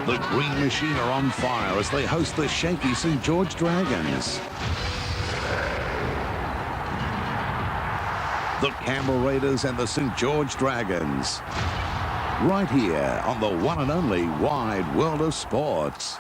The Green Machine are on fire as they host the shaky St George Dragons. The Canberra Raiders and the St George Dragons. Right here on the one and only Wide World of Sports.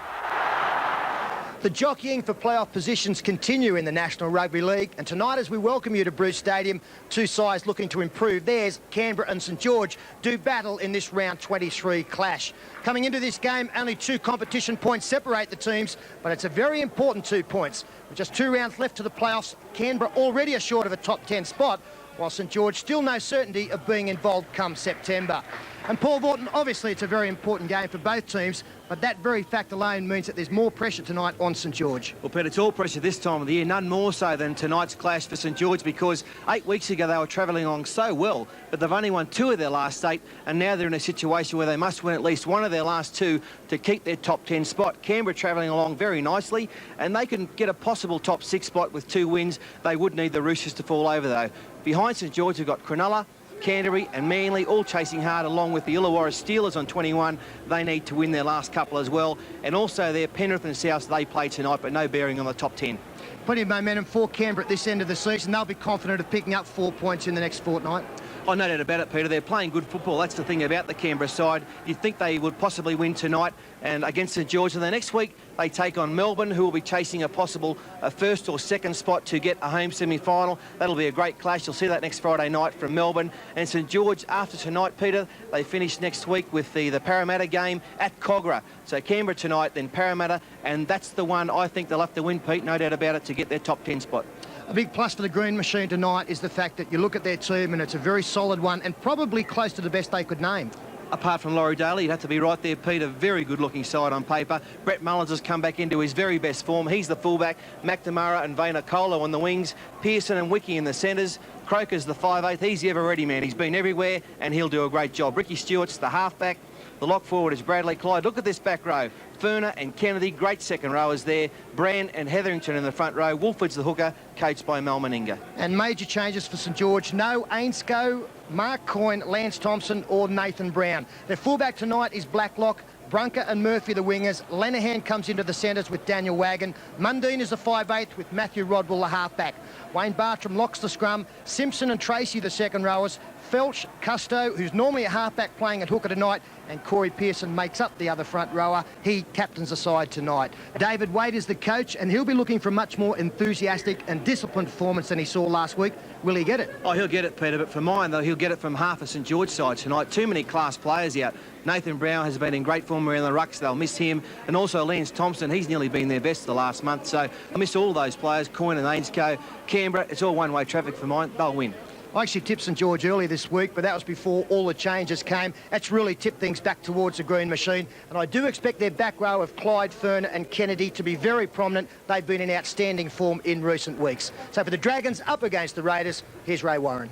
The jockeying for playoff positions continue in the National Rugby League, and tonight as we welcome you to Bruce Stadium, two sides looking to improve theirs, Canberra and St George, do battle in this round 23 clash. Coming into this game, only 2 competition points separate the teams, but it's a very important 2 points. With just 2 rounds left to the playoffs, Canberra already assured of a top 10 spot, while St George still no certainty of being involved come September. And Paul Vorton, obviously it's a very important game for both teams, but that very fact alone means that there's more pressure tonight on St George. Well, Pete, it's all pressure this time of the year, none more so than tonight's clash for St George, because 8 weeks ago they were travelling along so well, but they've only won 2 of their last 8, and now they're in a situation where they must win at least 1 of their last 2 to keep their top 10 spot. Canberra travelling along very nicely, and they can get a possible top 6 spot with 2 wins. They would need the Roosters to fall over, though. Behind St George, we've got Cronulla, Canterbury and Manly all chasing hard, along with the Illawarra Steelers on 21. They need to win their last couple as well. And also their Penrith and South, they play tonight, but no bearing on the top 10. Plenty of momentum for Canberra at this end of the season. They'll be confident of picking up 4 points in the next fortnight. Oh, no doubt about it, Peter. They're playing good football. That's the thing about the Canberra side. You'd think they would possibly win tonight and against St George. And the next week, they take on Melbourne, who will be chasing a possible first or second spot to get a home semi-final. That'll be a great clash. You'll see that next Friday night from Melbourne. And St George, after tonight, Peter, they finish next week with the Parramatta game at Cogra. So Canberra tonight, then Parramatta, and that's the one I think they'll have to win, Pete, no doubt about it, to get their top 10 spot. A big plus for the Green Machine tonight is the fact that you look at their team and it's a very solid one and probably close to the best they could name. Apart from Laurie Daly, you'd have to be right there, Peter. Very good-looking side on paper. Brett Mullins has come back into his very best form. He's the fullback. McNamara and Vayner-Colo on the wings. Pearson and Wiki in the centres. Croker's the 5'8". He's the ever-ready man. He's been everywhere, and he'll do a great job. Ricky Stewart's the halfback. The lock forward is Bradley Clyde. Look at this back row. Ferner and Kennedy, great second rowers there. Brand and Hetherington in the front row. Wolford's the hooker, coached by Mel Meninga. And major changes for St George. No Ainscough, Mark Coyne, Lance Thompson or Nathan Brown. Their fullback tonight is Blacklock. Brunker and Murphy the wingers. Lenihan comes into the centres with Daniel Wagon. Mundine is the 5'8" with Matthew Rodwell the halfback. Wayne Bartram locks the scrum. Simpson and Tracy the second rowers. Felch, Custo, who's normally a halfback playing at hooker tonight, and Corey Pearson makes up the other front rower. He captains the side tonight. David Wade is the coach, and he'll be looking for a much more enthusiastic and disciplined performance than he saw last week. Will he get it? Oh, he'll get it, Peter, but for mine, though, he'll get it from half a St George side tonight. Too many class players out. Nathan Brown has been in great form around the rucks. They'll miss him. And also Lance Thompson, he's nearly been their best the last month. So I miss all those players, Coyne and Ainscough. Canberra, it's all one-way traffic for mine. They'll win. I actually tipped St George earlier this week, but that was before all the changes came. That's really tipped things back towards the Green Machine. And I do expect their back row of Clyde, Ferner and Kennedy to be very prominent. They've been in outstanding form in recent weeks. So for the Dragons up against the Raiders, here's Ray Warren.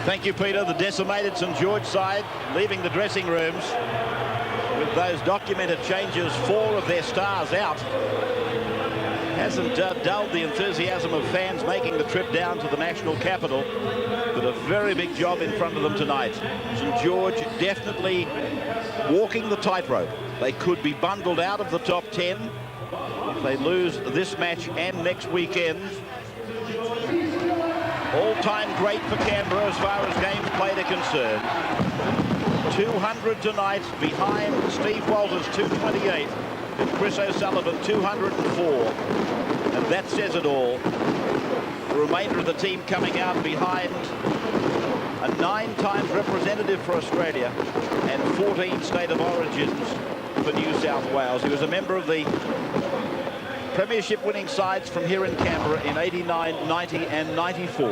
Thank you, Peter. The decimated St George side leaving the dressing rooms with those documented changes, 4 of their stars out. Hasn't dulled the enthusiasm of fans making the trip down to the national capital, but a very big job in front of them tonight. St George definitely walking the tightrope. They could be bundled out of the top 10 if they lose this match and next weekend. All-time great for Canberra as far as games played are concerned. 200 tonight behind Steve Walters, 228. And Chris O'Sullivan, 204. And that says it all. The remainder of the team coming out behind a 9 times representative for Australia and 14 state of origins for New South Wales. He was a member of the premiership winning sides from here in Canberra in 89, 90 and 94.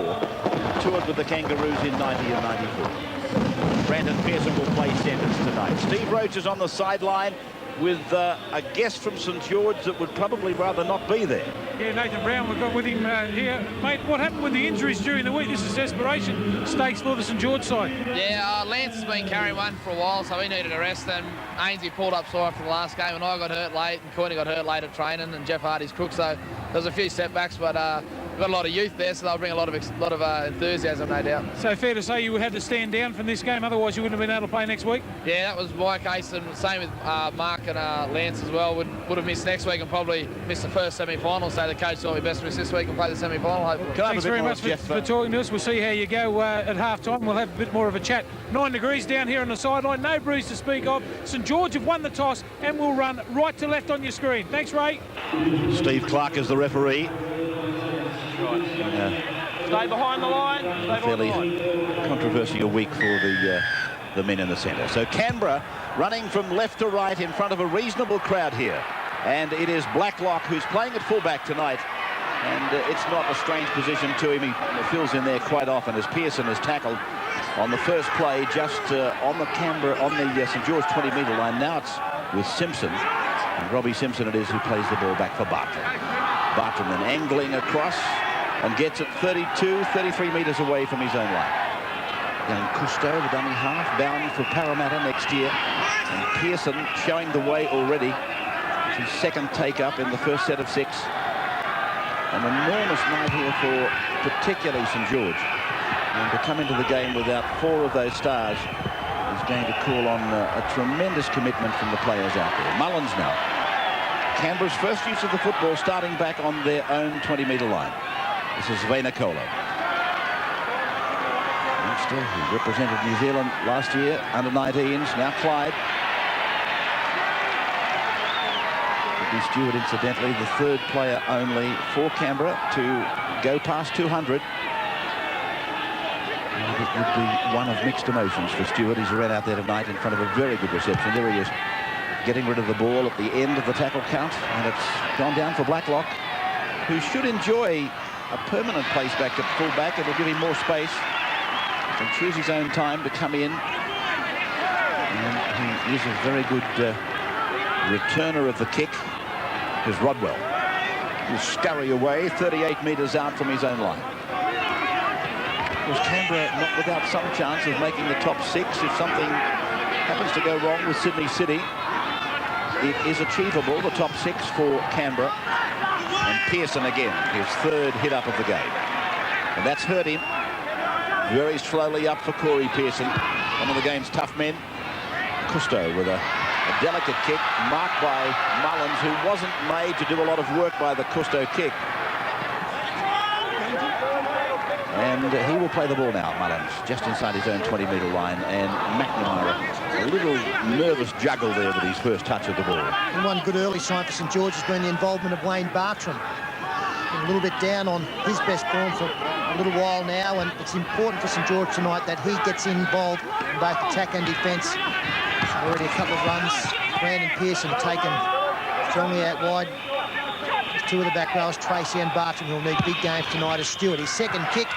Toured with the Kangaroos in 90 and 94. Brandon Pearson will play centres tonight. Steve Roach is on the sideline with a guest from St George that would probably rather not be there. Yeah, Nathan Brown, we've got with him here. Mate, what happened with the injuries during the week? This is desperation stakes for the St George side. Yeah, Lance has been carrying one for a while, so he needed a rest. And Ainsey pulled up sore after the last game, and I got hurt late, and Courtney got hurt late at training, and Jeff Hardy's crook. So there's a few setbacks, but got a lot of youth there, so they'll bring a lot of enthusiasm, no doubt. So fair to say you had to stand down from this game, otherwise you wouldn't have been able to play next week? Yeah, that was my case, and same with Mark and Lance as well. Would have missed next week and probably missed the first semi-final, so the coach thought we best miss this week and play the semi-final, hopefully. Thanks very much for talking to us. We'll see how you go at half-time. We'll have a bit more of a chat. 9 degrees down here on the sideline, no breeze to speak of. St George have won the toss and will run right to left on your screen. Thanks, Ray. Steve Clark is the referee. Stay behind the line. Fairly controversial week for the men in the centre. So Canberra running from left to right in front of a reasonable crowd here. And it is Blacklock who's playing at fullback tonight. And it's not a strange position to him. He fills in there quite often as Pearson is tackled on the first play just on the St George 20-metre line. Now it's with Simpson. And Robbie Simpson it is who plays the ball back for Bartram. Bartram then angling across and gets it 32, 33 metres away from his own line. Then Cousteau, the dummy half, bound for Parramatta next year. And Pearson showing the way already. It's his second take-up in the first set of 6. An enormous night here for particularly St George. And to come into the game without 4 of those stars is going to call on a tremendous commitment from the players out there. Mullins now. Canberra's first use of the football starting back on their own 20-metre line. This is Vainakolo. Youngster who represented New Zealand last year, under 19s, now Clyde. Would be Stewart, incidentally, the 3rd player only for Canberra to go past 200. And it would be one of mixed emotions for Stewart. He's ran out there tonight in front of a very good reception. There he is, getting rid of the ball at the end of the tackle count, and it's gone down for Blacklock, who should enjoy a permanent place back at fullback. It'll give him more space and choose his own time to come in. And he is a very good returner of the kick. Is Rodwell. He'll scurry away 38 metres out from his own line. Was Canberra not without some chance of making the top 6 if something happens to go wrong with Sydney City? It is achievable, the top 6 for Canberra. And Pearson again, his 3rd hit up of the game. And that's hurt him. Very slowly up for Corey Pearson, one of the game's tough men. Cousteau with a delicate kick marked by Mullins, who wasn't made to do a lot of work by the Cousteau kick. And he will play the ball now, Mullins, just inside his own 20-metre line. And McNamara, a little nervous juggle there with his first touch of the ball. And one good early sign for St George has been the involvement of Wayne Bartram. A little bit down on his best form for a little while now, and it's important for St George tonight that he gets involved in both attack and defence. Already a couple of runs. Brandon Pearson taken strongly out wide. There's 2 of the back rowers, Tracy and Bartram, who will need big games tonight as Stewart. His second kick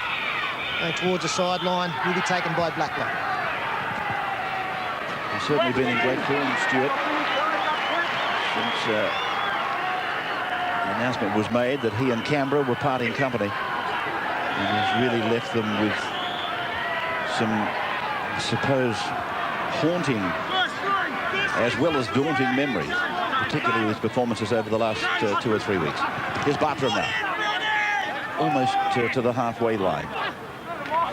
going towards the sideline will be taken by Blacklock. He's certainly been in great form, Stewart, since the announcement was made that he and Canberra were parting company. And he's really left them with some, I suppose, haunting as well as daunting memories, particularly with performances over the last 2 or 3 weeks. Here's Bartram now, almost to the halfway line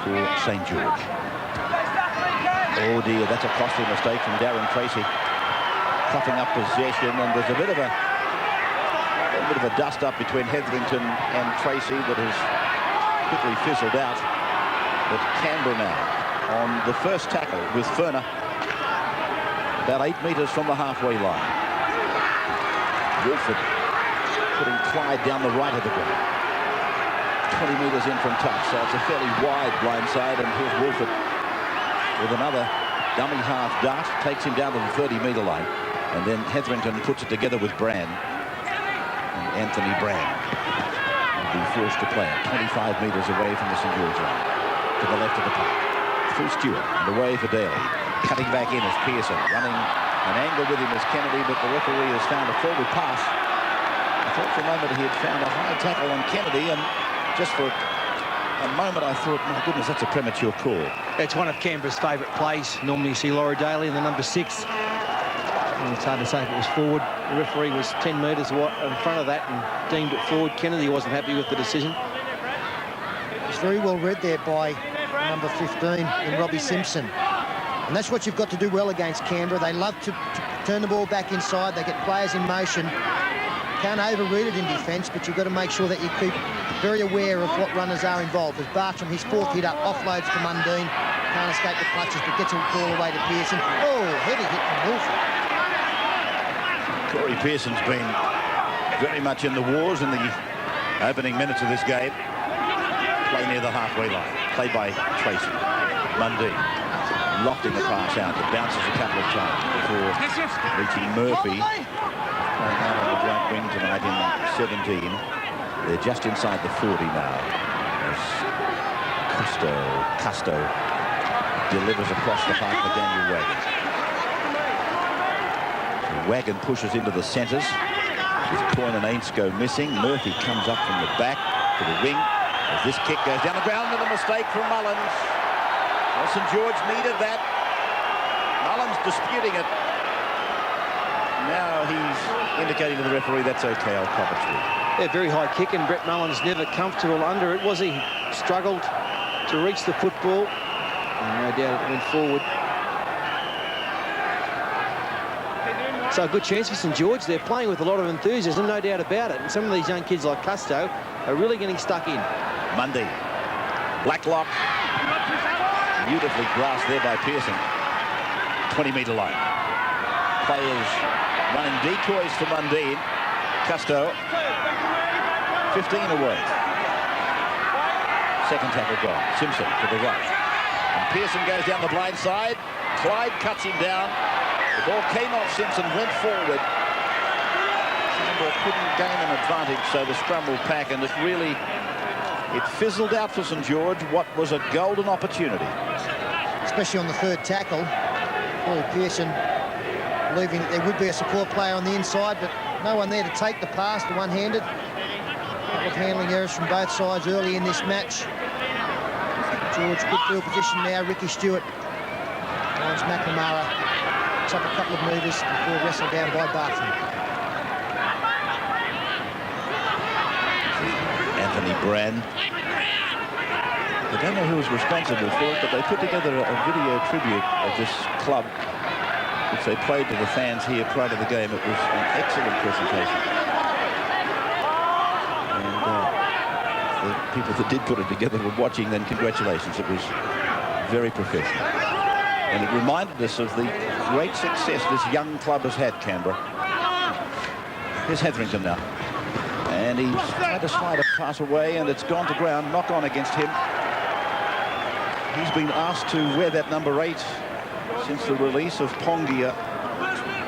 for St George. Oh dear, that's a costly mistake from Darren Tracy, coughing up possession, and there's a bit of a dust up between Hetherington and Tracy that has quickly fizzled out. But Canberra now on the first tackle with Furner, about 8 metres from the halfway line. Wolford putting Clyde down the right of the ground. 20 metres in from touch, so it's a fairly wide blindside, and here's Wolford with another dummy half dart, takes him down to the 30-metre line, and then Hetherington puts it together with Brand. And Anthony Brand will be forced to play it 25 metres away from the St George line, to the left of the park. Through Stewart, and away for Daly. Cutting back in as Pearson, running an angle with him as Kennedy, but the referee has found a forward pass. I thought for a moment he had found a high tackle on Kennedy, and just for a moment I thought, my goodness, that's a premature call. It's one of Canberra's favourite plays. Normally you see Laurie Daly in the number 6. And it's hard to say if it was forward. The referee was 10 metres in front of that and deemed it forward. Kennedy wasn't happy with the decision. very well read there by number 15 in Robbie Simpson. And that's what you've got to do well against Canberra. They love to turn the ball back inside. They get players in motion. Can't overread it in defence, but you've got to make sure that you keep very aware of what runners are involved. As Bartram, his fourth hit up, offloads to Mundine. Can't escape the clutches, but gets a ball away to Pearson. Oh, heavy hit from Wilford. Corey Pearson's been very much in the wars in the opening minutes of this game. Play near the halfway line. Played by Tracy. Mundine. Lofting the pass out. It bounces a couple of times before reaching Murphy. Playing out on the right wing tonight in 17. They're just inside the 40 now. As Custo delivers across the park for Daniel Wagon. So Wagon pushes into the centres. With Coyne and Ainscough missing. Murphy comes up from the back to the wing. As this kick goes down the ground with a mistake from Mullins. Well, St George needed that. Mullins disputing it. Now he's indicating to the referee that's okay, I'll cover through. Yeah, very high kick, and Brett Mullins never comfortable under it, was he? Struggled to reach the football. And no doubt it went forward. So a good chance for St George. They're playing with a lot of enthusiasm, no doubt about it. And some of these young kids like Custo are really getting stuck in. Mundy. Blacklock. Beautifully grasped there by Pearson. 20-metre line. Players running decoys for Mundine. Custo. 15 away. Second tackle gone. Simpson to the right. And Pearson goes down the blind side. Clyde cuts him down. The ball came off Simpson, went forward. Canberra couldn't gain an advantage, so the scrum will pack, and it fizzled out for St George what was a golden opportunity. Especially on the third tackle. Paul Pearson believing that there would be a support player on the inside, but no one there to take the pass, the one-handed. A couple of handling errors from both sides early in this match. George, good field position now. Ricky Stewart finds McNamara. Up a couple of metres before wrestled down by Bartram. Anthony Brand. I don't know who was responsible for it, but they put together a video tribute of this club, which they played to the fans here prior to the game. It was an excellent presentation. And the people that did put it together were watching, then congratulations. It was very professional. And it reminded us of the great success this young club has had, Canberra. Here's Hetherington now. And he's tried to slide a pass away, and it's gone to ground. Knock on against him. He's been asked to wear that number 8 since the release of Pongia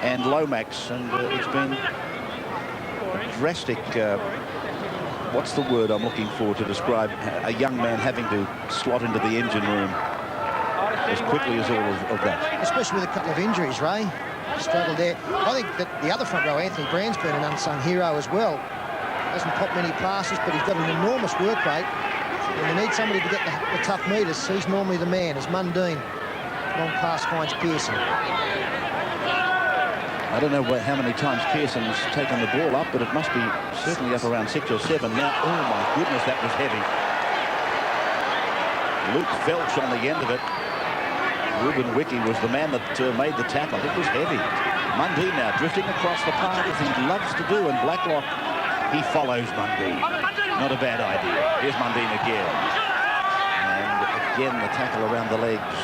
and Lomax. And it's been a drastic, what's the word I'm looking for to describe a young man having to slot into the engine room as quickly as all of that. Especially with a couple of injuries, Ray. Struggled there. I think that the other front row, Anthony Brand's been an unsung hero as well. Hasn't popped many passes, but he's got an enormous work rate. And they need somebody to get the tough meters. He's normally the man, as Mundine. Long pass finds Pearson. I don't know how many times Pearson's taken the ball up, but it must be certainly up around 6 or 7. Now, oh my goodness, that was heavy. Luke Felch on the end of it. Ruben Wiki was the man that made the tackle. It was heavy. Mundine now drifting across the park as he loves to do, and Blacklock, he follows Mundine. Not a bad idea. Here's Mundine again. And again, the tackle around the legs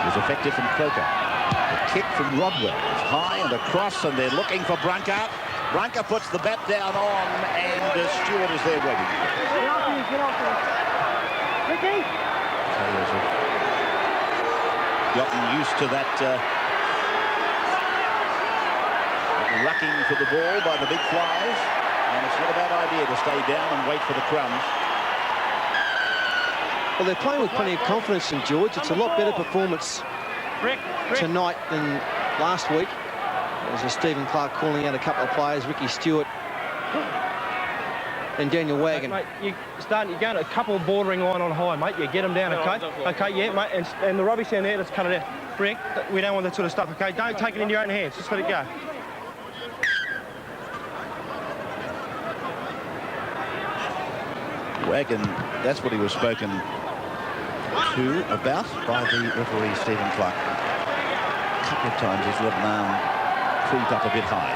was effective from Croker. The kick from Rodwell is high and across, and they're looking for Branca. Branca puts the bat down on, and Stewart is there waiting. Ricky? Gotten used to that rucking for the ball by the big flies, and it's not a bad idea to stay down and wait for the crumbs. Well, they're playing with plenty of confidence, St George. It's a lot better performance tonight than last week. There's Stephen Clark calling out a couple of players, Ricky Stewart and Daniel Wagon. Mate, you're going a couple of bordering line on high, mate. You get them down, okay? Okay, yeah, mate. And the rubbish down there, let's cut it out. Rick, we don't want that sort of stuff, okay? Don't take it into your own hands. Just let it go. Wagon, that's what he was spoken to about by the referee, Stephen Clark. A couple of times he's let an arm creep up a bit high.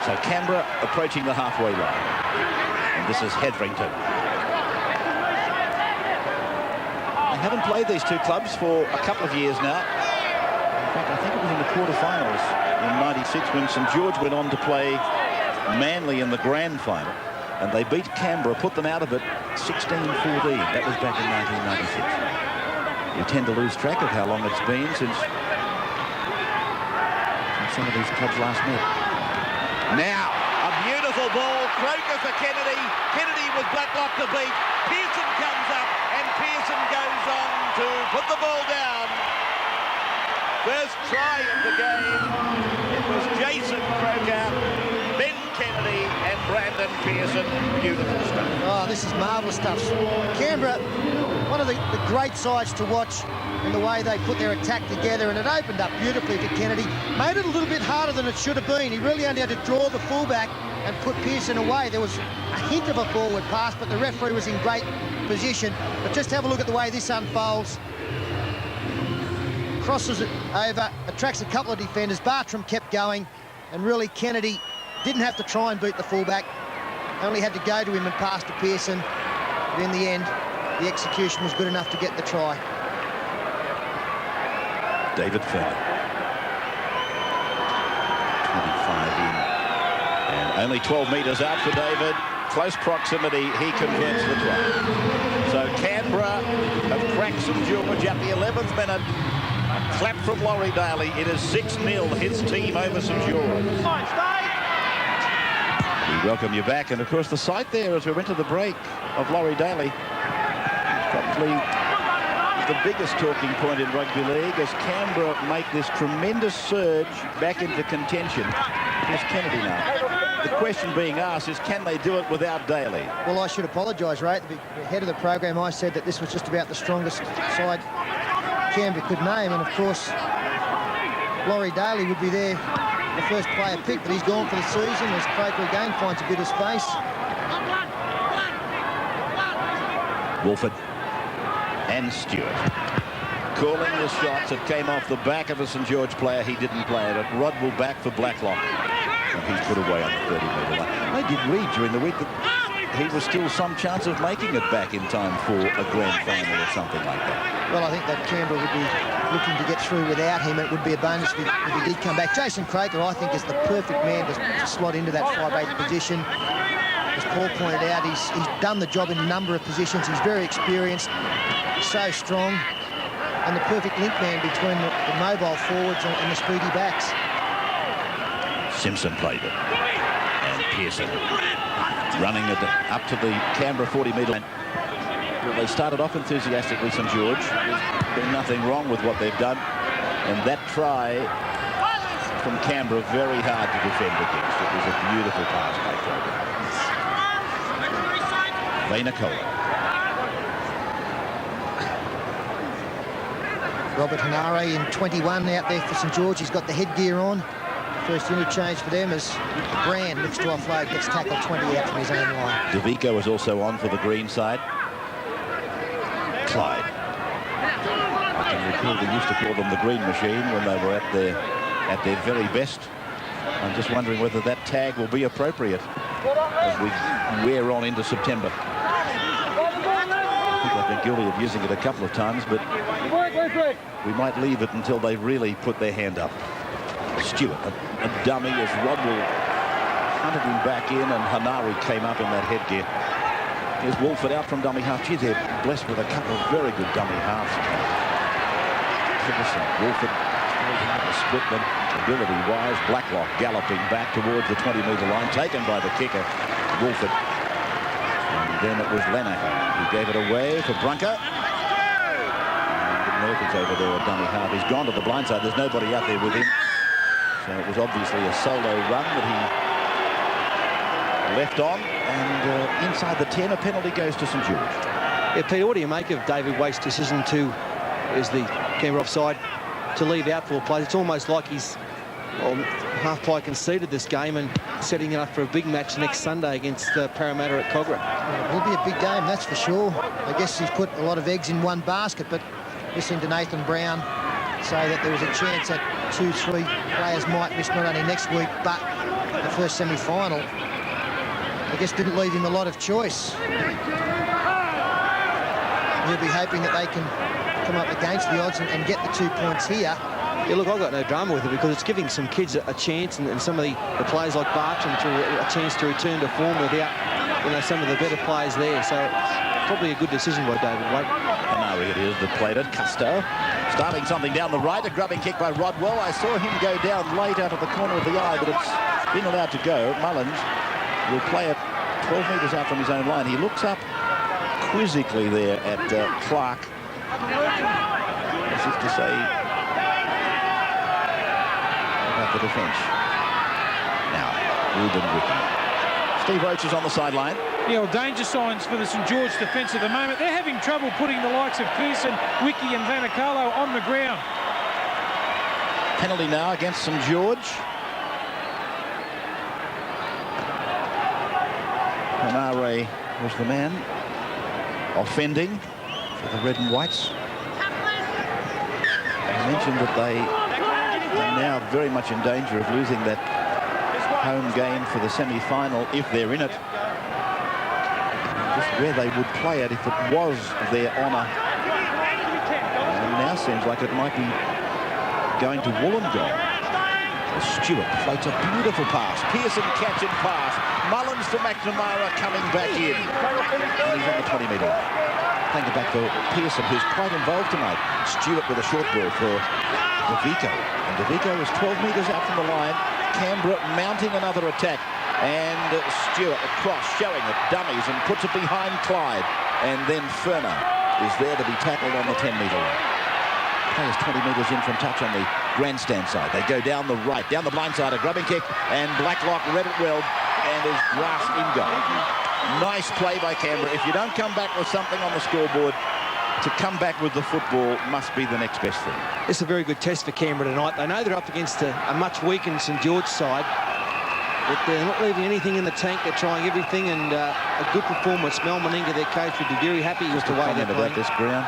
So Canberra approaching the halfway line. And this is Hetherington. They haven't played these two clubs for a couple of years now. In fact, I think it was in the quarterfinals in '96 when St George went on to play Manly in the grand final. And they beat Canberra, put them out of it 16-14. That was back in 1996. You tend to lose track of how long it's been since some of these clubs last met. Now, a beautiful ball. Croker for Kennedy. Kennedy with Blacklock to beat. Pearson comes up, and Pearson goes on to put the ball down. First try of the game. It was Jason Croker, Ben Kennedy, and Brandon Pearson. Beautiful stuff. Oh, this is marvellous stuff. Canberra, one of the great sides to watch in the way they put their attack together, and it opened up beautifully to Kennedy. Made it a little bit harder than it should have been. He really only had to draw the fullback and put Pearson away. There was a hint of a forward pass, but the referee was in great position. But just have a look at the way this unfolds. Crosses it over, attracts a couple of defenders. Bartram kept going, and really Kennedy didn't have to try and beat the fullback. Only had to go to him and pass to Pearson. But in the end, the execution was good enough to get the try. David Fenner. 25 in. And only 12 metres out for David. Close proximity, he converts the try. So Canberra have cracked St George at the 11th minute. A clap from Laurie Daly. It is 6-0, his team over St George. We welcome you back. And of course the sight there as we went to the break of Laurie Daly. Probably the biggest talking point in rugby league as Canberra make this tremendous surge back into contention. Here's Kennedy now. The question being asked is, can they do it without Daly? Well, I should apologise, Ray. At the head of the program, I said that this was just about the strongest side Canberra could name, and of course, Laurie Daly would be there, the first player picked, but he's gone for the season as Croker again finds a bit of space. Wolford and Stewart calling the shots. It came off the back of a St George player. He didn't play it. Rod will back for Blacklock. And he's put away on the 30-metre line. I did read during the week that he was still some chance of making it back in time for a grand final or something like that. Well, I think that Canberra would be looking to get through without him. It would be a bonus if he did come back. Jason Croker, I think, is the perfect man to slot into that 5'8" position. As Paul pointed out, he's done the job in a number of positions. He's very experienced, so strong, and the perfect link man between the mobile forwards and the speedy backs. Simpson played it. And Pearson running it up to the Canberra 40-metre line. Well, they started off enthusiastically, St George. There's been nothing wrong with what they've done. And that try from Canberra, very hard to defend against. It was a beautiful pass by Croker. Vainacola. Robert Hanare in 21 out there for St George. He's got the headgear on. First interchange for them as Brand looks to offload, gets tackled 20 out from his own line. DeVico is also on for the green side. Clyde. I can recall they used to call them the green machine when they were at their very best. I'm just wondering whether that tag will be appropriate as we wear on into September. I think I've been guilty of using it a couple of times, but we might leave it until they really put their hand up. Stewart, a dummy as Rodwell hunted him back in, and Hanari came up in that headgear. Here's Wolford out from dummy half. Gee, they're blessed with a couple of very good dummy halves. Wolford split them ability-wise. Blacklock galloping back towards the 20-metre line, taken by the kicker, Wolford. And then it was Lanahan who gave it away for Brunker. Murphy's over there, a dummy half. He's gone to the blind side. There's nobody out there with him. So it was obviously a solo run that he left on. And inside the 10, a penalty goes to St George. Yeah, Peter, what do you make of David Waite's decision to, as the Canberra offside, to leave out 4 players? It's almost like he's half-ply conceded this game and setting it up for a big match next Sunday against Parramatta at Cogra. It will be a big game, that's for sure. I guess he's put a lot of eggs in one basket, but listening to Nathan Brown say that there was a chance that 2-3 players might miss not only next week, but the first semi-final, I guess didn't leave him a lot of choice. He'll be hoping that they can come up against the odds and get the 2 points here. Yeah, look, I've got no drama with it because it's giving some kids a chance, and some of the players like Bartram a chance to return to form without, some of the better players there. So probably a good decision by David Wade. Canary it is that played it. Custo starting something down the right. A grubbing kick by Rodwell. I saw him go down late out of the corner of the eye, but it's been allowed to go. Mullins will play it 12 metres out from his own line. He looks up quizzically there at Clark, as if to say about the defence. Now, Ruben Wiki. Steve Roach is on the sideline. Yeah, well, danger signs for the St George defence at the moment. They're having trouble putting the likes of Pearson, Wiki and Vanicolo on the ground. Penalty now against St George. Canary was the man offending for the red and whites. I mentioned that they are now very much in danger of losing that home game for the semi-final if they're in it. Just where they would play it if it was their honour. And now seems like it might be going to Wollongong. Stewart floats a beautiful pass. Pearson catching pass. Mullins to McNamara coming back in. And he's on the 20-metre line. Playing it back for Pearson, who's quite involved tonight. Stewart with a short ball for DeVico. And DeVico is 12 metres out from the line. Canberra mounting another attack. And Stewart across, showing it, dummies, and puts it behind Clyde. And then Ferner is there to be tackled on the 10-metre line. Players 20 metres in from touch on the grandstand side. They go down the right, down the blind side, a grubbing kick, and Blacklock read it well and is grasped in goal. Nice play by Canberra. If you don't come back with something on the scoreboard, to come back with the football must be the next best thing. It's a very good test for Canberra tonight. They know they're up against a much weakened St George side, but they're not leaving anything in the tank. They're trying everything, and a good performance. Mel Meninga, their coach, would be very happy with the way they're playing. About this ground.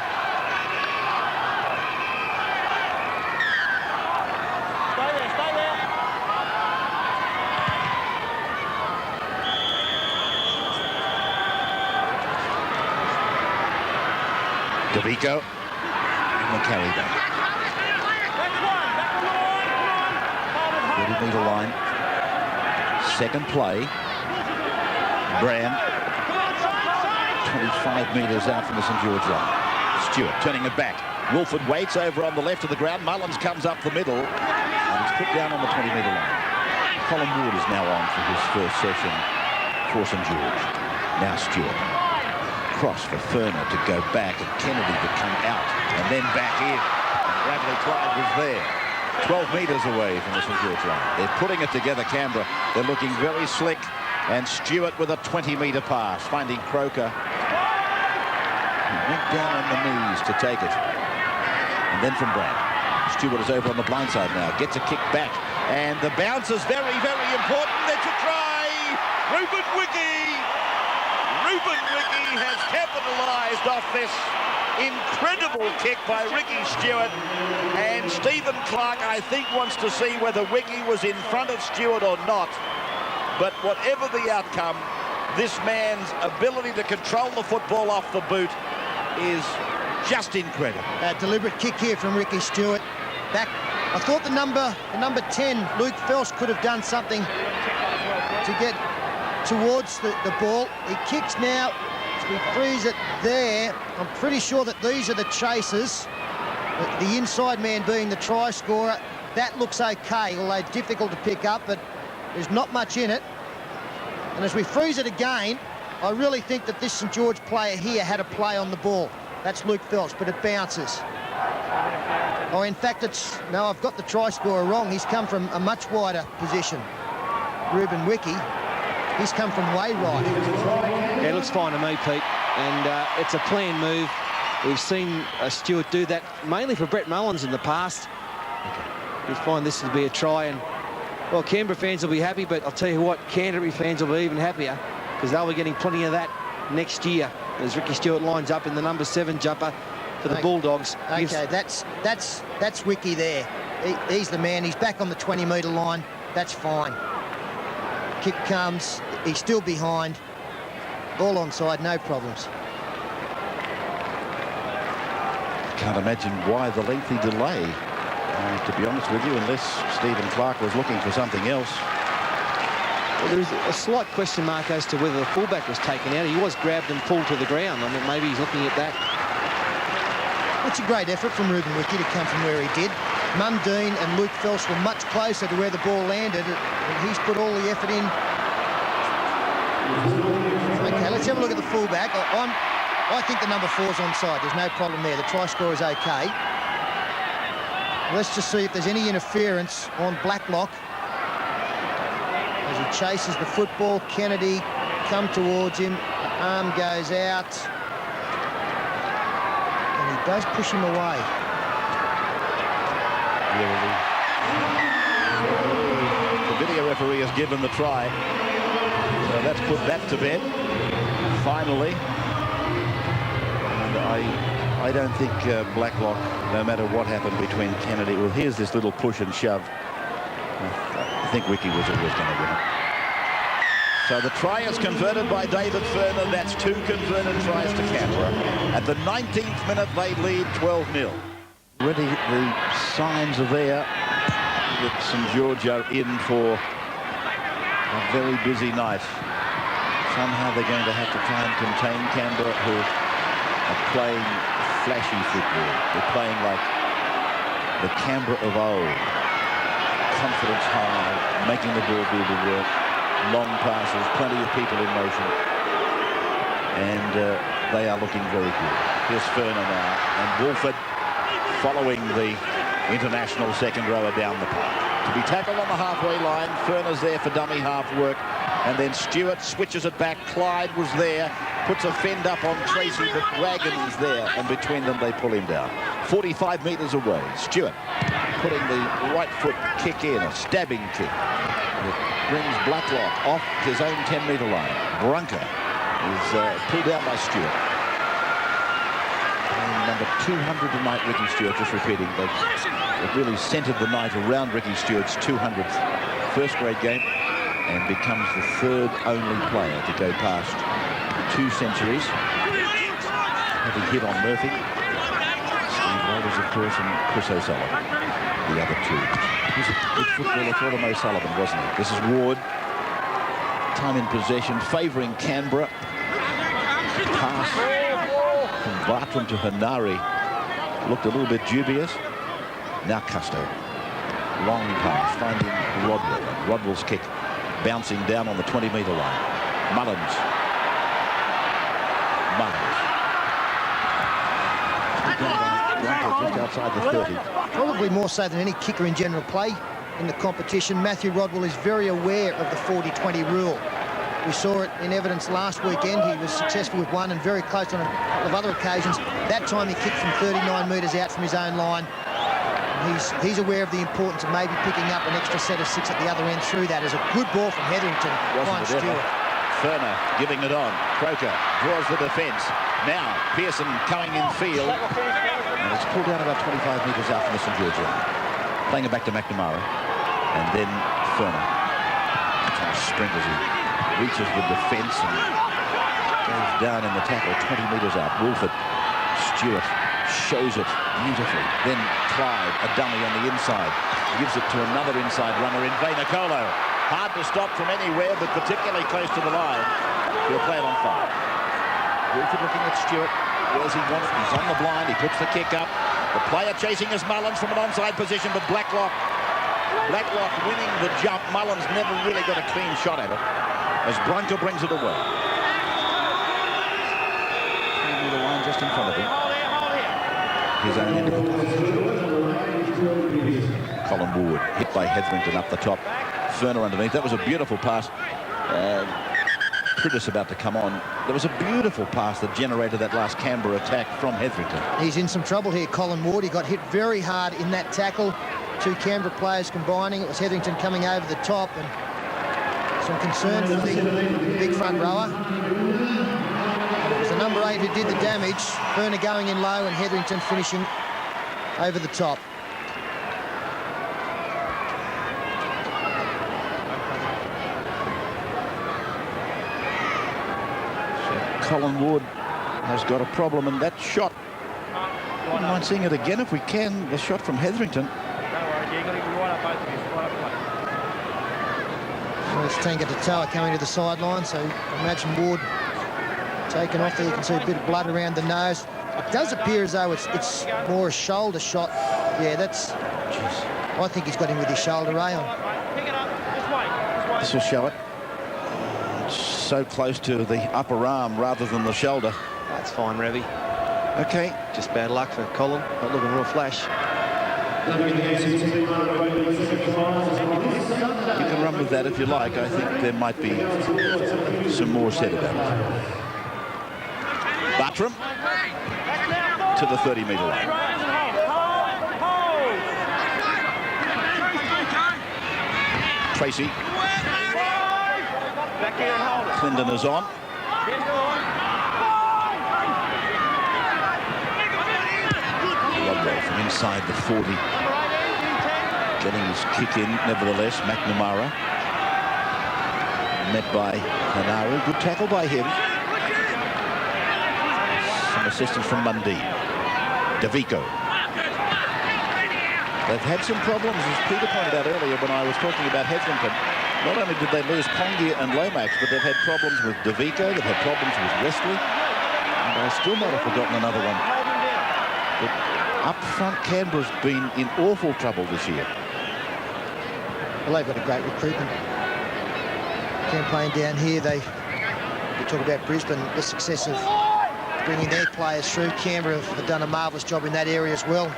DeVico and the carry back. 30-metre line. Second play. Brown. 25 metres out from the St George line. Stewart turning it back. Wilford waits over on the left of the ground. Mullins comes up the middle. And he's put down on the 20-metre line. Colin Ward is now on for his first session for St George. Now Stewart. Cross for Ferner to go back and Kennedy to come out and then back in. And Bradley Clyde was there. 12 metres away from the St George line. They're putting it together, Canberra. They're looking very slick. And Stewart with a 20-metre pass, finding Croker. He went down on the knees to take it. And then from Brad. Stewart is over on the blind side now. Gets a kick back. And the bounce is very, very important. It's a try. Ruben Wiki. Ruben Wiki has capitalised off this incredible kick by Ricky Stewart. And Stephen Clark, I think, wants to see whether Wiki was in front of Stewart or not. But whatever the outcome, this man's ability to control the football off the boot is just incredible. A deliberate kick here from Ricky Stewart. Back. I thought the number 10, Luke Phelps, could have done something to get towards the ball. He kicks now. As we freeze it there, I'm pretty sure that these are the chasers. The inside man being the try scorer. That looks okay, although difficult to pick up, but there's not much in it. And as we freeze it again, I really think that this St George player here had a play on the ball. That's Luke Phelps, but it bounces. Oh, in fact, no, I've got the try scorer wrong. He's come from a much wider position. Ruben Wiki. He's come from way right. Yeah, it looks fine to me, Pete. And it's a planned move. We've seen Stewart do that mainly for Brett Mullins in the past. We find this to be a try, and Well, Canberra fans will be happy, but I'll tell you what, Canterbury fans will be even happier because they'll be getting plenty of that next year as Ricky Stewart lines up in the number 7 jumper for the Bulldogs. Okay, that's Wiki there. He's the man. He's back on the 20-metre line. That's fine. Kick comes. He's still behind. All onside, no problems. Can't imagine why the lengthy delay, to be honest with you, unless Stephen Clark was looking for something else. Well, there's a slight question mark as to whether the fullback was taken out. He was grabbed and pulled to the ground. I mean, maybe he's looking at that. That's a great effort from Ruben Wiki to come from where he did. Mundine and Luke Phelps were much closer to where the ball landed, and he's put all the effort in. Okay, let's have a look at the fullback. I think the number 4's onside. There's no problem there. The try score is okay. Let's just see if there's any interference on Blacklock. As he chases the football, Kennedy come towards him. The arm goes out. And he does push him away. The video referee has given the try. So let's put that to bed. Finally. And I don't think Blacklock, no matter what happened between Kennedy, well, here's this little push and shove. I think Wiki was always going to win it. So the try is converted by David Furner. That's 2 converted tries to Canberra. At the 19th minute, they lead 12-0. Already the signs are there that St George are in for a very busy night. Somehow they're going to have to try and contain Canberra, who are playing flashy football. They're playing like the Canberra of old. Confidence high, making the ball do the work, long passes, plenty of people in motion, and they are looking very good. Here's Furner now, and Woolford following the international second rower down the park. To be tackled on the halfway line, Furner's there for dummy half work, and then Stewart switches it back. Clyde was there, puts a fend up on Tracy, but Dragon's there, and between them they pull him down. 45 metres away, Stewart putting the right foot kick in, a stabbing kick. It brings Blacklock off his own 10-metre line. Brunker is pulled down by Stewart. And number 200 tonight, Ricky Stewart, just repeating, they've really centred the night around Ricky Stewart's 200th first-grade game, and becomes the 3rd only player to go past 2 centuries. Having hit on Murphy, Steve Walters, of course, and Chris O'Sullivan. The other 2. He was a good footballer for them, O'Sullivan, wasn't he? This is Ward. Time in possession, favouring Canberra. Pass from Bartram to Hanari. Looked a little bit dubious. Now Custo. Long pass, finding Rodwell. Rodwell's kick bouncing down on the 20-metre line. Mullins. Just outside the 30. Probably more so than any kicker in general play in the competition. Matthew Rodwell is very aware of the 40-20 rule. We saw it in evidence last weekend. He was successful with one and very close on a couple of other occasions. That time he kicked from 39 metres out from his own line. He's aware of the importance of maybe picking up an extra set of 6 at the other end through that. As a good ball from Hetherington. Finds Stewart. Furner giving it on. Croker draws the defence. Now Pearson coming in field. And it's pulled down about 25 metres out from the St George line. Playing it back to McNamara. And then Furner. Sprint as he reaches the defence and goes down in the tackle 20 metres out. Woolford. Stewart shows it beautifully. Then Clyde, a dummy on the inside. Gives it to another inside runner in Vainicolo. Hard to stop from anywhere, but particularly close to the line. He'll play it on 5. Woolford looking at Stewart. Where's he wanted? He's on the blind. He puts the kick up. The player chasing is Mullins from an onside position, but Blacklock winning the jump. Mullins never really got a clean shot at it as Brunker brings it away. The line just in front of him. His own end of the pass. Colin Wood hit by Hetherington up the top. Furner underneath. That was a beautiful pass. Priddis about to come on. There was a beautiful pass that generated that last Canberra attack from Hetherington. He's in some trouble here, Colin Ward. He got hit very hard in that tackle. two Canberra players combining. It was Hetherington coming over the top, and some concern for the big front rower. It was the number 8 who did the damage. Werner going in low and Hetherington finishing over the top. Colin Ward has got a problem, and that shot, I wouldn't mind seeing it again if we can, the shot from Hetherington. So it's Tenga Tatoa coming to the sideline, so imagine Ward taken off there. You can see a bit of blood around the nose. It does appear as though it's more a shoulder shot. Yeah, that's... Jeez. I think he's got him with his shoulder rail. This will show it. So close to the upper arm rather than the shoulder. That's fine, Revy. Okay. Just bad luck for Colin. Not looking real flash. You can run with that if you like. I think there might be some more said about it. Bartram to the 30-metre line. Tracy. Clinton is on. Rodwell from inside the 40. Getting his kick in, nevertheless. McNamara. Met by Hanaru. Good tackle by him. Some assistance from Mundy. DeVico. They've had some problems, as Peter pointed out earlier when I was talking about Hetherington. Not only did they lose Pongia and Lomax, but they've had problems with DeVico, they've had problems with Wesley, and I still might have forgotten another one. But up front, Canberra's been in awful trouble this year. Well, they've got a great recruitment campaign down here. We talk about Brisbane, the success of bringing their players through. Canberra have done a marvellous job in that area as well.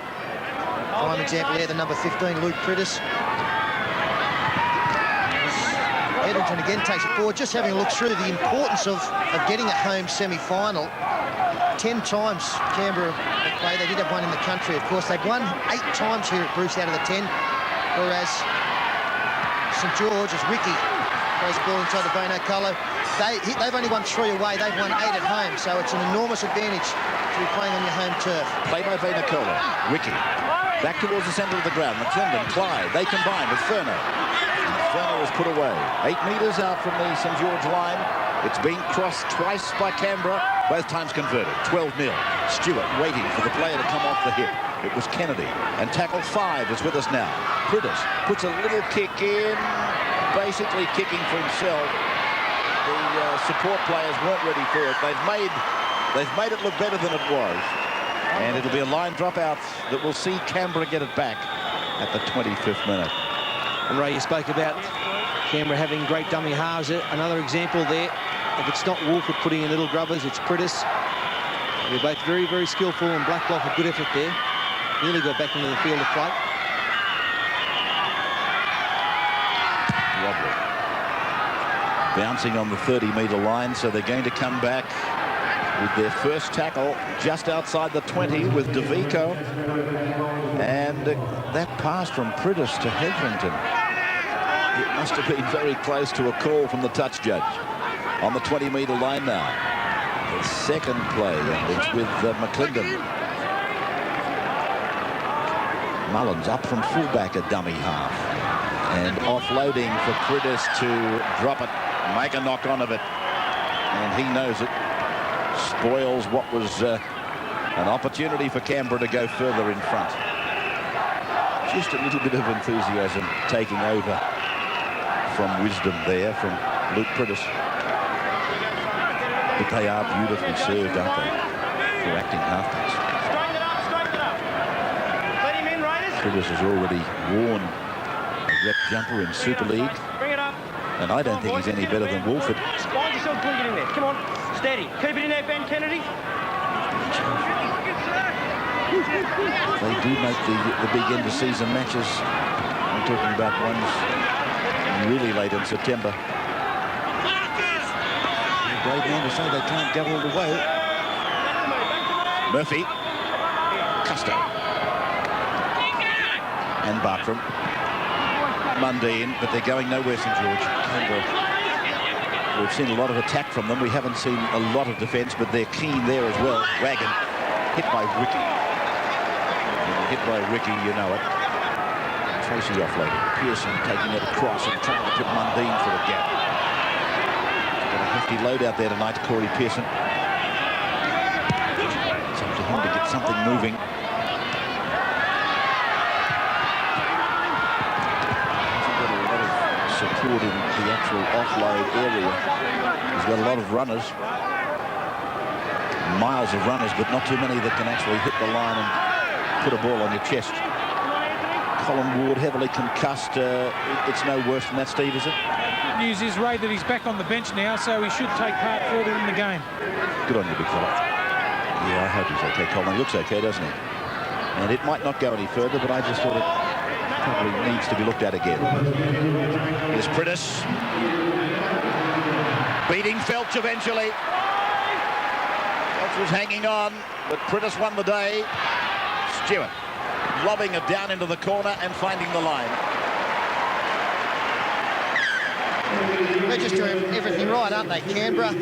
Prime example there, the number 15, Luke Prittis. Hetherington again takes it forward. Just having a look through the importance of getting a home semi-final. 10 times Canberra have played. They did have one in the country, of course. They've won 8 times here at Bruce out of the 10, whereas St George, as Wiki throws the ball inside the Vano Colo, they've only won 3 away. They've won 8 at home, so it's an enormous advantage to be playing on your home turf. Play by Vano Colo. Wiki. Back towards the centre of the ground. McClendon, Clyde, they combine with Furner. Furner is put away. 8 metres out from the St George line. It's been crossed twice by Canberra, both times converted. 12-0. Stewart waiting for the player to come off the hip. It was Kennedy. And tackle 5 is with us now. Prittis puts a little kick in, basically kicking for himself. The support players weren't ready for it. They've made it look better than it was. And it'll be a line drop-out that will see Canberra get it back at the 25th minute. And Ray, you spoke about Canberra having great dummy halves. Another example there. If it's not Wolford putting in little grubbers, it's Prittis. They're both very, very skillful, and Blacklock a good effort there. Nearly got back into the field of play. Wobbly. Bouncing on the 30-metre line, so they're going to come back with their first tackle just outside the 20 with DeVico. And that pass from Prittis to Hetherington. It must have been very close to a call from the touch judge. On the 20-metre line now. The second play, and it's with McClendon. Mullins up from fullback, a dummy half. And offloading for Prittis to drop it, make a knock on of it. And he knows it. Spoils what was an opportunity for Canberra to go further in front. Just a little bit of enthusiasm taking over from wisdom there from Luke Prittis. But they are beautifully served, aren't they, for acting halfbacks. Prittis has already worn a rep jumper in Super League. And I don't think he's any better than Wolford. Find yourself, bring it in there. Come on, steady. Keep it in there, Ben Kennedy. They do make the big end of season matches. I'm talking about ones really late in September. Brave man to say they can't go all the way. Murphy. Custer. and Bartram. Mundine, but they're going nowhere, St George. We've seen a lot of attack from them. We haven't seen a lot of defence, but they're keen there as well. Dragon hit by Wiki. Hit by Ricky, you know it. Tracy offloading. Pearson taking it across and trying to put Mundine for a gap. Got a hefty load out there tonight, Corey Pearson. It's up to him to get something moving. Support in the actual offload area. He's got a lot of runners, miles of runners, but not too many that can actually hit the line and put a ball on your chest. Colin Ward heavily concussed. It's no worse than that, Steve, is it? News is, Ray, that he's back on the bench now, so he should take part further in the game. Good on you, big fella. Yeah, I hope he's okay. Colin looks okay, doesn't he? And it might not go any further, but I just thought it probably needs to be looked at again. Here's Prittis. Beating Felch eventually. Felch was hanging on, but Prittis won the day. Stewart lobbing it down into the corner and finding the line. They're just doing everything right, aren't they, Canberra?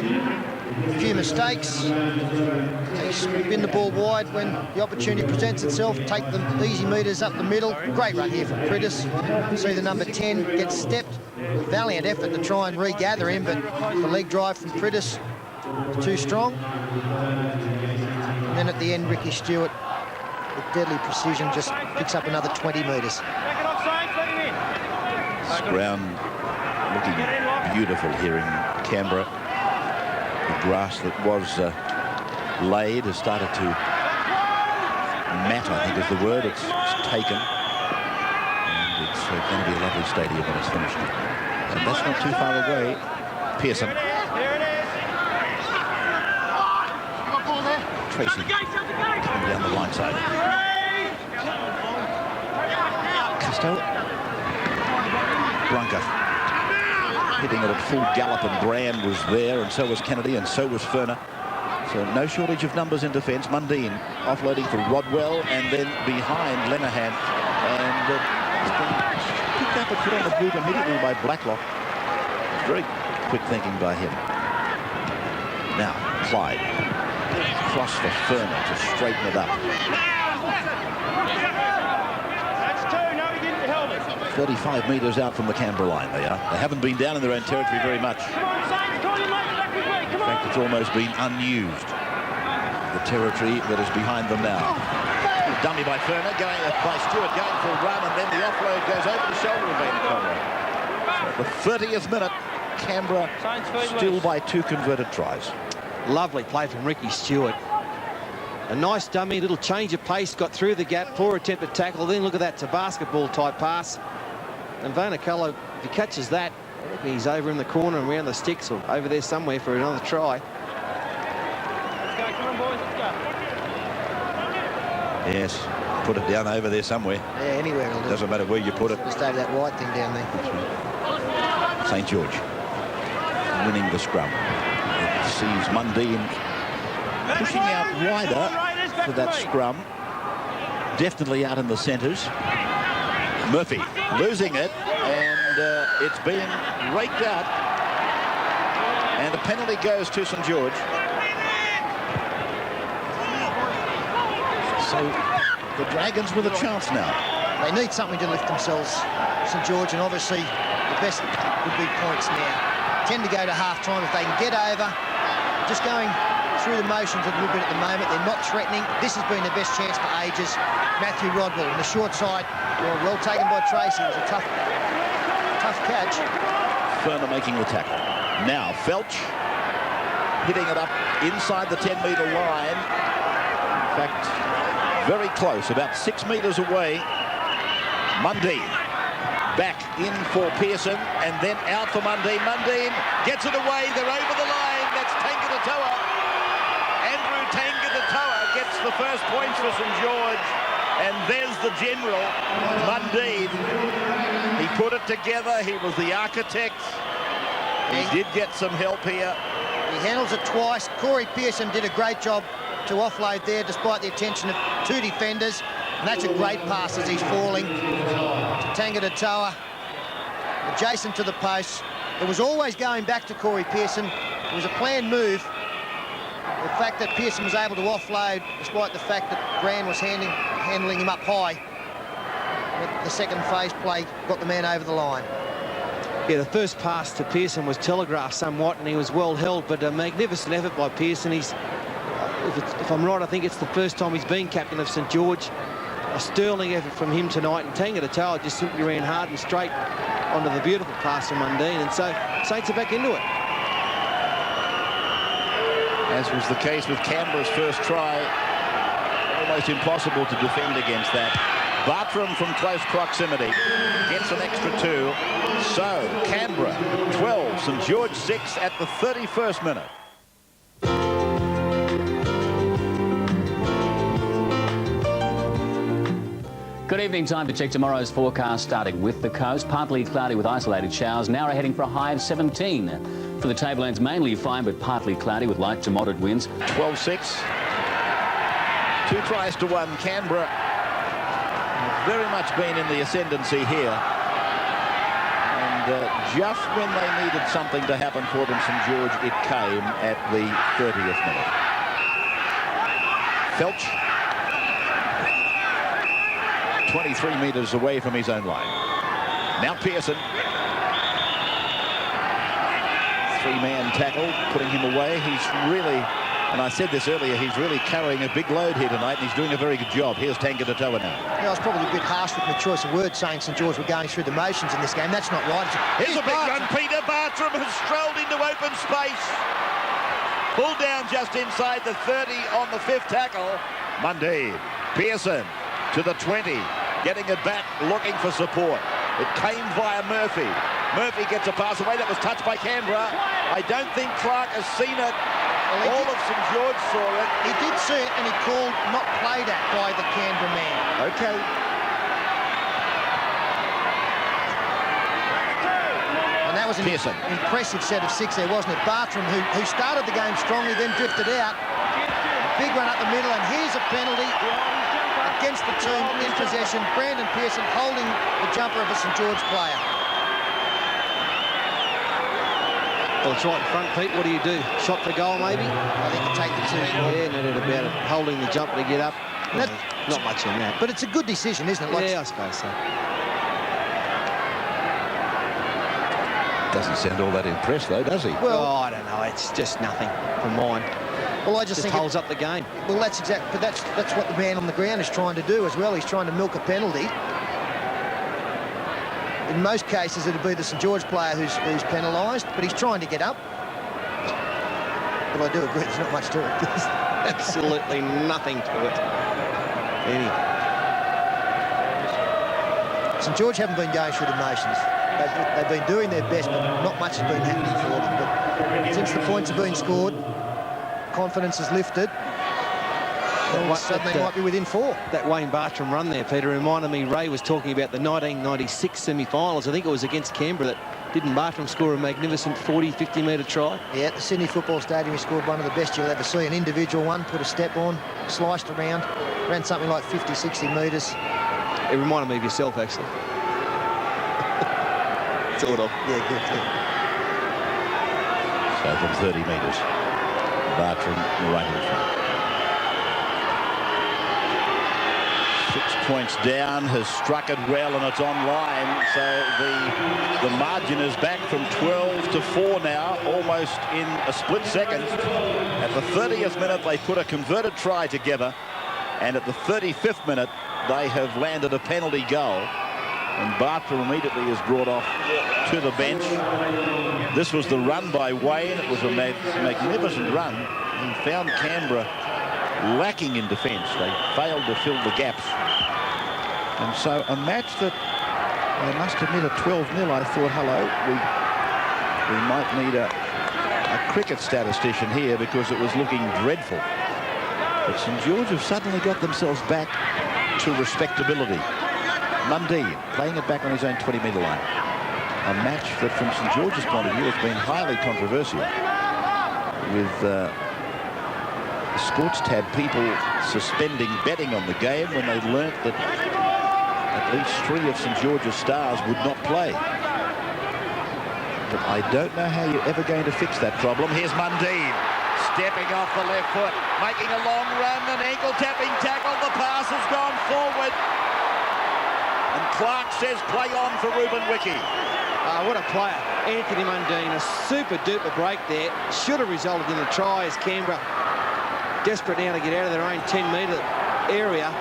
A few mistakes. They spin the ball wide when the opportunity presents itself. Take the easy metres up the middle. Great run here from Prittis. See the number 10 get stepped. Valiant effort to try and regather him, but the leg drive from Prittis too strong. And then at the end, Ricky Stewart, with deadly precision, just picks up another 20 metres. This ground looking beautiful here in Canberra. The grass that was laid has started to mat, I think is the word. It's taken. And it's going to be a lovely stadium when it's finished. And that's not too far away. Pearson. Tracy coming down the line side. Costello. Bronca. Hitting it at full gallop, and Brand was there, and so was Kennedy, and so was Ferner. So no shortage of numbers in defence. Mundine offloading for Rodwell, and then behind Lenahan, and picked up and put on the boot immediately by Blacklock. Very quick thinking by him. Now Clyde, cross for Ferner to straighten it up. 35 metres out from the Canberra line they are. They haven't been down in their own territory very much. In fact, it's almost been unused. The territory that is behind them now. Dummy by Ferner, by Stewart, going for a run, and then the offload goes over the shoulder of Baden Conway. So the 30th minute, Canberra still by 2 converted tries. Lovely play from Ricky Stewart. A nice dummy, little change of pace, got through the gap, poor attempt at tackle. Then look at that, it's a basketball type pass. And Vanicello, if he catches that, I reckon he's over in the corner and around the sticks or over there somewhere for another try. Let's go, come on boys, let's go. Yes, put it down over there somewhere. Yeah, anywhere will do. Doesn't matter where you put it. Just over that white thing down there. St George winning the scrum. It sees Mundine pushing out wider for that scrum. Definitely out in the centres. Murphy losing it, and it's being raked out, and a penalty goes to St George. So the Dragons with a chance now. They need something to lift themselves, St George, and obviously the best would be points now. Tend to go to half-time if they can get over. Just going through the motions a little bit at the moment. They're not threatening. This has been their best chance for ages. Matthew Rodwell on the short side. Well taken by Tracy. It was a tough catch. Ferner making the tackle. Now Felch hitting it up inside the 10-metre line. In fact, very close, about 6 metres away. Mundine back in for Pearson, and then out for Mundine. Mundine gets it away. They're over the line. That's Tangata-Toa. Andrew Tangata-Toa gets the first points for St George. And there's the general, Mundine. He put it together. He was the architect. He did get some help here. He handles it twice. Corey Pearson did a great job to offload there, despite the attention of 2 defenders. And that's a great pass as he's falling. Tangata-Toa, adjacent to the post. It was always going back to Corey Pearson. It was a planned move. The fact that Pearson was able to offload, despite the fact that Brand was handling him up high. The second phase play got the man over the line. Yeah, the first pass to Pearson was telegraphed somewhat, and he was well held, but a magnificent effort by Pearson. He's, if I'm right, I think it's the first time he's been captain of St George. A sterling effort from him tonight, and Tangata-Toa just simply ran hard and straight onto the beautiful pass from Mundine, and so Saints are back into it. As was the case with Canberra's first try, almost impossible to defend against that. Bartram from close proximity gets an extra 2. So Canberra 12, St George 6 at the 31st minute. Good evening. Time to check tomorrow's forecast, starting with the coast. Partly cloudy with isolated showers. Now we're heading for a high of 17. For the tablelands, mainly fine but partly cloudy with light to moderate winds. 12-6. 2 tries to 1. Canberra have very much been in the ascendancy here. And just when they needed something to happen for them, St George, it came at the 30th minute. Felch, 23 metres away from his own line. Now Pearson. 3-man tackle, putting him away. He's really, and I said this earlier, he's really carrying a big load here tonight, and he's doing a very good job. Here's Tangata-Toa now. Yeah, I was probably a bit harsh with my choice of words, saying St George were going through the motions in this game. That's not right. Here's a big run. Peter Bartram has strolled into open space. Pulled down just inside the 30 on the 5th tackle. Mundine. Pearson to the 20. Getting it back, looking for support. It came via Murphy. Murphy gets a pass away. That was touched by Canberra. I don't think Clark has seen it. Well, all of St George saw it. He did see it, and he called not played at by the Canberra man. Okay. And that was an impressive set of 6 there, wasn't it? Bartram, who started the game strongly, then drifted out. A big run up the middle, and here's a penalty against the team in possession. Brandon Pearson holding the jumper of a St George player. Well, it's right in front, Pete. What do you do? Shot for goal, maybe? I think you take the 2. Yeah, no doubt about it. Holding the jumper to get up. Not much in that. But it's a good decision, isn't it? Like, yeah, I suppose so. Doesn't sound all that impressed, though, does he? Well, I don't know. It's just nothing from mine. Well, I just think holds up the game. Well, that's exactly. But that's what the man on the ground is trying to do as well. He's trying to milk a penalty. In most cases, it'd be the St George player who's penalised, but he's trying to get up. But I do agree, there's not much to it. There's absolutely nothing to it. St George haven't been going through the motions. They've been doing their best, but not much has been happening for them. But since the points have been scored, confidence has lifted. Suddenly they might be within 4. That Wayne Bartram run there, Peter, reminded me Ray was talking about the 1996 semi-finals. I think it was against Canberra that didn't Bartram score a magnificent 40, 50-metre try? Yeah, at the Sydney Football Stadium, he scored one of the best you'll ever see. An individual one, put a step on, sliced around, ran something like 50, 60 metres. It reminded me of yourself, actually. Sort of. Yeah, good. Yeah. So from 30 metres, Bartram right in front. 6 points down, has struck it well, and it's online. So the margin is back from 12 to 4 now, almost in a split second. At the 30th minute, they put a converted try together, and at the 35th minute, they have landed a penalty goal. And Bartram immediately is brought off to the bench. This was the run by Wayne. It was a magnificent run. He found Canberra lacking in defence. They failed to fill the gaps. And so a match that they must admit at 12-0, I thought, hello, we might need a cricket statistician here because it was looking dreadful. But St George have suddenly got themselves back to respectability. Mundine playing it back on his own 20-metre line. A match that from St George's point of view has been highly controversial, with Sports Tab people suspending betting on the game when they learnt that at least 3 of St George's stars would not play. But I don't know how you're ever going to fix that problem. Here's Mundine, stepping off the left foot, making a long run, an ankle-tapping tackle. The pass has gone forward. And Clark says play on for Ruben Wiki. What a player. Anthony Mundine, a super-duper break there. Should have resulted in a try as Canberra desperate now to get out of their own 10-metre area.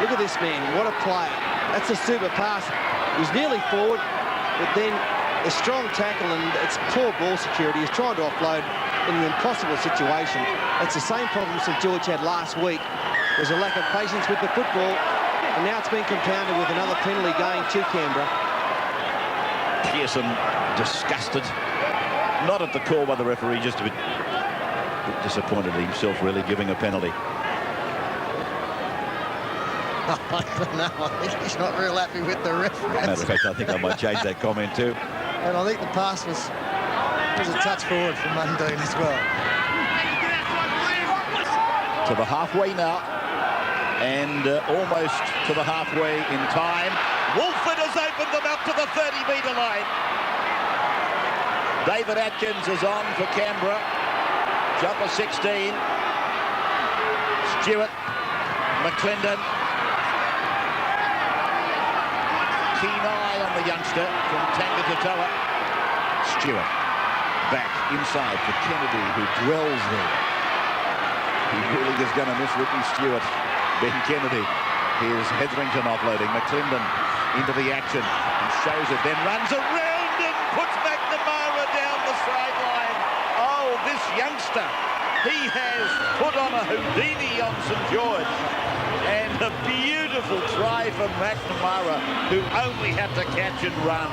Look at this man. What a player. That's a super pass. He was nearly forward, but then a strong tackle, and it's poor ball security. He's trying to offload in an impossible situation. It's the same problem St George had last week. There's a lack of patience with the football, and now it's been compounded with another penalty going to Canberra. Pearson disgusted, not at the call by the referee, just a bit disappointed himself, really, giving a penalty. I don't know. I think he's not real happy with the referee. Matter of fact, I think I might change that comment too. And I think the pass was a touch forward from Mundine as well. To the halfway now, and almost to the halfway in time. Wolford has opened them up to the 30-metre line. David Atkins is on for Canberra. Jumper 16. Stewart. McClendon. Keen eye on the youngster from Tangatoa. Stewart. Back inside for Kennedy, who dwells there. He really is going to miss Ricky Stewart. Ben Kennedy. Here's Hetherington offloading. McClendon into the action and shows it, then runs around and puts McNamara down the sideline. Oh, this youngster, he has put on a Houdini on St George. And a beautiful try from McNamara, who only had to catch and run.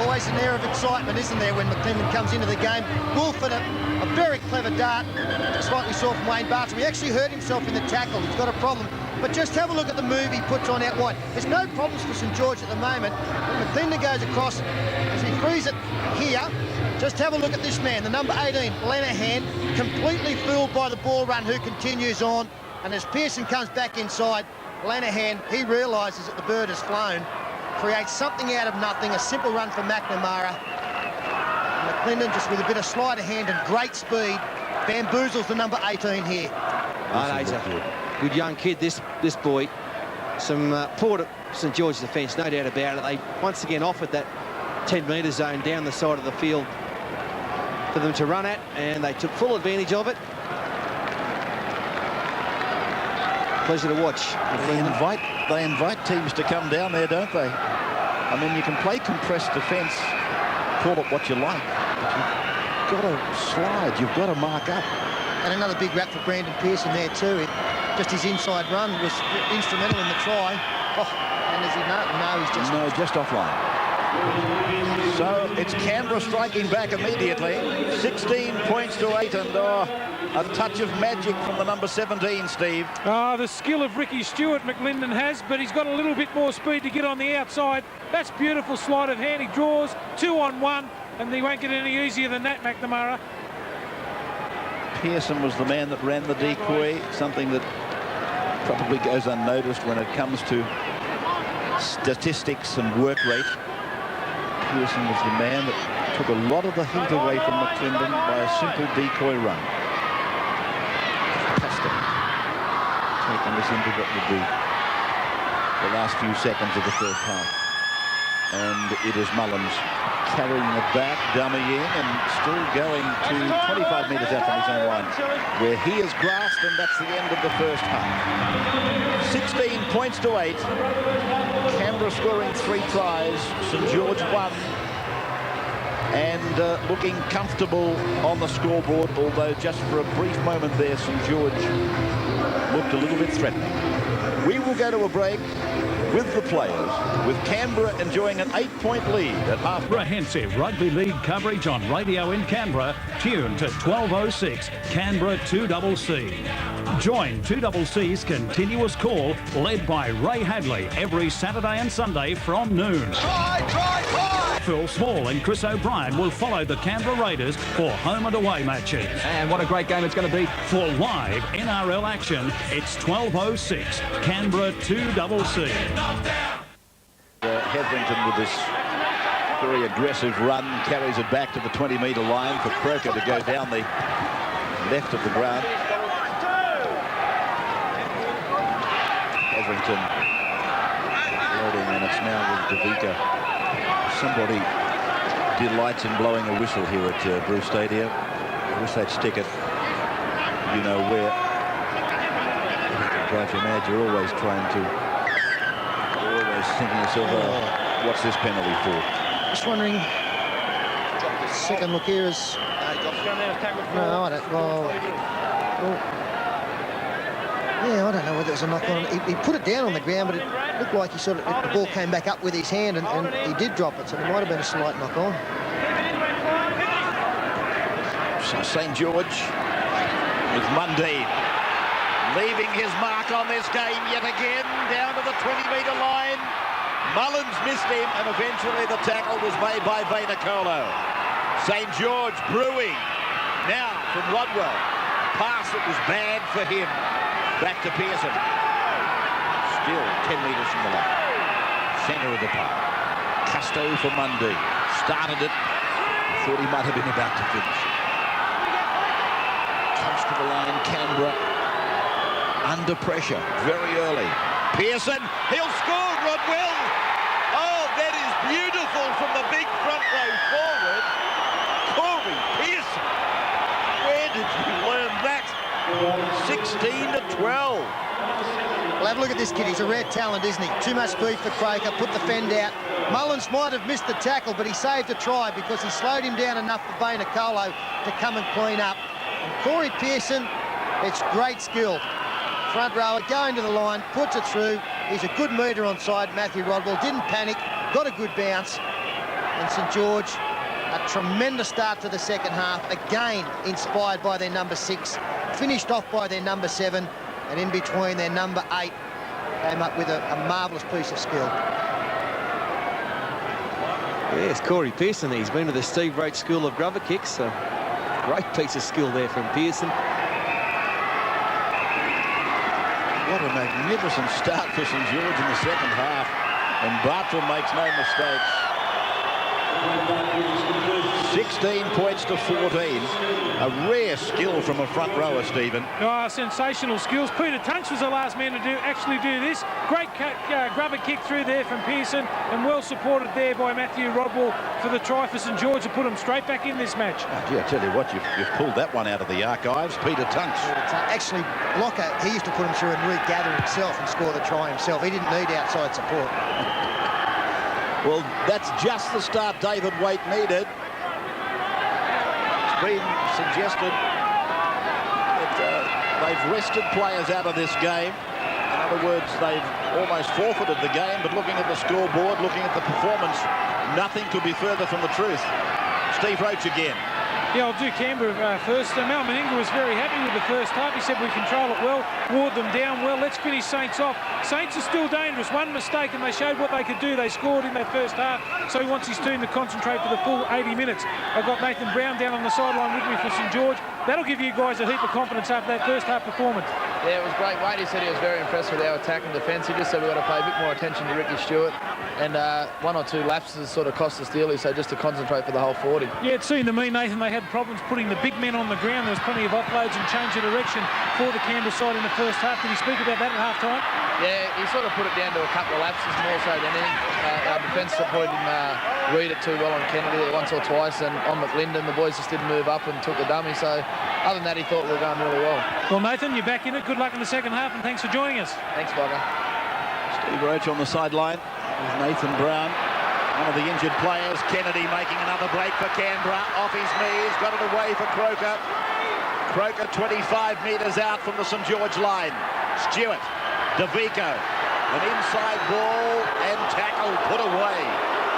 Always an air of excitement, isn't there, when McClendon comes into the game. Wolford, a very clever dart, just like we saw from Wayne Barton. He actually hurt himself in the tackle. He's got a problem. But just have a look at the move he puts on out wide. There's no problems for St George at the moment. When McClendon goes across, as he frees it here, just have a look at this man, the number 18, Lenihan, completely fooled by the ball run, who continues on. And as Pearson comes back inside, Lenihan, he realises that the bird has flown, creates something out of nothing, a simple run for McNamara. McClendon, just with a bit of sleight of hand and great speed, bamboozles the number 18 here. He's a good young kid, this boy. Some poor St George's defence, no doubt about it. They once again offered that 10-metre zone down the side of the field for them to run at, and they took full advantage of it. Pleasure to watch. They invite teams to come down there, don't they? I mean, you can play compressed defence, call it what you like, but you've got to slide, you've got to mark up. And another big rap for Brandon Pearson there too. Just his inside run was instrumental in the try. Oh, and does he know? No, he's just... No, just offline. So it's Canberra striking back immediately. 16 points to 8, and a touch of magic from the number 17, Steve. The skill of Ricky Stewart McClendon has, but he's got a little bit more speed to get on the outside. That's beautiful sleight of hand. He draws 2-on-1, and he won't get any easier than that, McNamara. Pearson was the man that ran the decoy, something that probably goes unnoticed when it comes to statistics and work rate. Pearson was the man that took a lot of the heat away from McClendon by a simple decoy run. Fantastic. Taking us into what would be the last few seconds of the first half. And it is Mullins carrying it back, dummy in, and still going to 25 metres out from his own line, where he is grasped, and that's the end of the first half. 16 points to 8. Canberra scoring 3 tries. St George 1. And looking comfortable on the scoreboard, although just for a brief moment there, St George looked a little bit threatening. We will go to a break with the players, with Canberra enjoying an 8-point lead at half. Comprehensive rugby league coverage on radio in Canberra. Tune to 1206 Canberra 2CC. Join 2CC's continuous call led by Ray Hadley every Saturday and Sunday from noon. Phil Small and Chris O'Brien will follow the Canberra Raiders for home and away matches. And what a great game it's going to be. For live NRL action, it's 12:06, Canberra 2CC. Hetherington with this very aggressive run carries it back to the 20-metre line for Croker to go down the left of the ground. Hetherington loading, and it's now with Davica. Somebody delights in blowing a whistle here at Bruce Stadium. I wish they'd stick it, you know where. It drives you mad. You're always trying to, you're always thinking to yourself, oh, what's this penalty for? Just wondering, second look here is... No, I don't... Yeah, I don't know whether it was a knock on. He put it down on the ground, but it looked like he sort of, the ball came back up with his hand, and he did drop it, so there might have been a slight knock on. So St George with Mundy leaving his mark on this game yet again, down to the 20-metre line. Mullins missed him, and eventually the tackle was made by Vainikolo. St George brewing now from Rodwell. Pass that was bad for him. Back to Pearson. Still 10 metres from the line. Centre of the park. Custo for Mundy. Started it. Thought he might have been about to finish. Comes to the line, Canberra. Under pressure, very early. Pearson, he'll score, Rodwell. Oh, that is beautiful from the big front row forward. Corey Pearson. Where did you learn that? 16-12. Well, have a look at this kid. He's a rare talent, isn't he? Too much speed for Croker, put the fend out. Mullins might have missed the tackle, but he saved a try because he slowed him down enough for Vainikolo to come and clean up. And Corey Pearson, it's great skill. Front rower going to the line, puts it through. He's a good metre on side, Matthew Rodwell. Didn't panic, got a good bounce. And St George, a tremendous start to the second half. Again, inspired by their number 6. Finished off by their number 7. And in between their number 8, came up with a marvellous piece of skill. Yes, Corey Pearson. He's been to the Steve Roach School of Grubber Kicks. So great piece of skill there from Pearson. What a magnificent start for St George in the second half. And Bartram makes no mistakes. 16 points to 14. A rare skill from a front rower, Stephen. Oh, sensational skills. Peter Tunch was the last man to actually do this. Great grubber kick through there from Pearson, and well supported there by Matthew Rodwell for the try for St George to put him straight back in this match. Oh, gee, I tell you what, you've pulled that one out of the archives. Peter Tunch. Actually, Blocker, he used to put him through and regather himself and score the try himself. He didn't need outside support. Well, that's just the start David Waite needed. It's been suggested that they've rested players out of this game. In other words, they've almost forfeited the game, but looking at the scoreboard, looking at the performance, nothing could be further from the truth. Steve Roach again. Yeah, I'll do Canberra first. Mal Meninga was very happy with the first half. He said we control it well, ward them down well. Let's finish Saints off. Saints are still dangerous. One mistake and they showed what they could do. They scored in that first half, so he wants his team to concentrate for the full 80 minutes. I've got Nathan Brown down on the sideline with me for St George. That'll give you guys a heap of confidence after that first half performance. Yeah, it was great. He said he was very impressed with our attack and defence. He just said we've got to pay a bit more attention to Ricky Stewart. And 1 or 2 lapses sort of cost us dearly, so just to concentrate for the whole 40. Yeah, it seemed to me, Nathan, they had problems putting the big men on the ground. There was plenty of offloads and change of direction for the Canberra side in the first half. Did he speak about that at half-time? Yeah, he sort of put it down to a couple of lapses more so than anything. Our defence probably didn't read it too well on Kennedy once or twice, and on McLinden, the boys just didn't move up and took the dummy. So other than that, he thought we were going really well. Well, Nathan, you're back in it. Good luck in the second half, and thanks for joining us. Thanks, Bugger. Steve Roach on the sideline with Nathan Brown, one of the injured players. Kennedy making another break for Canberra. Off his knees, got it away for Croker. Croker 25 metres out from the St George line. Stewart, Davico, an inside ball and tackle put away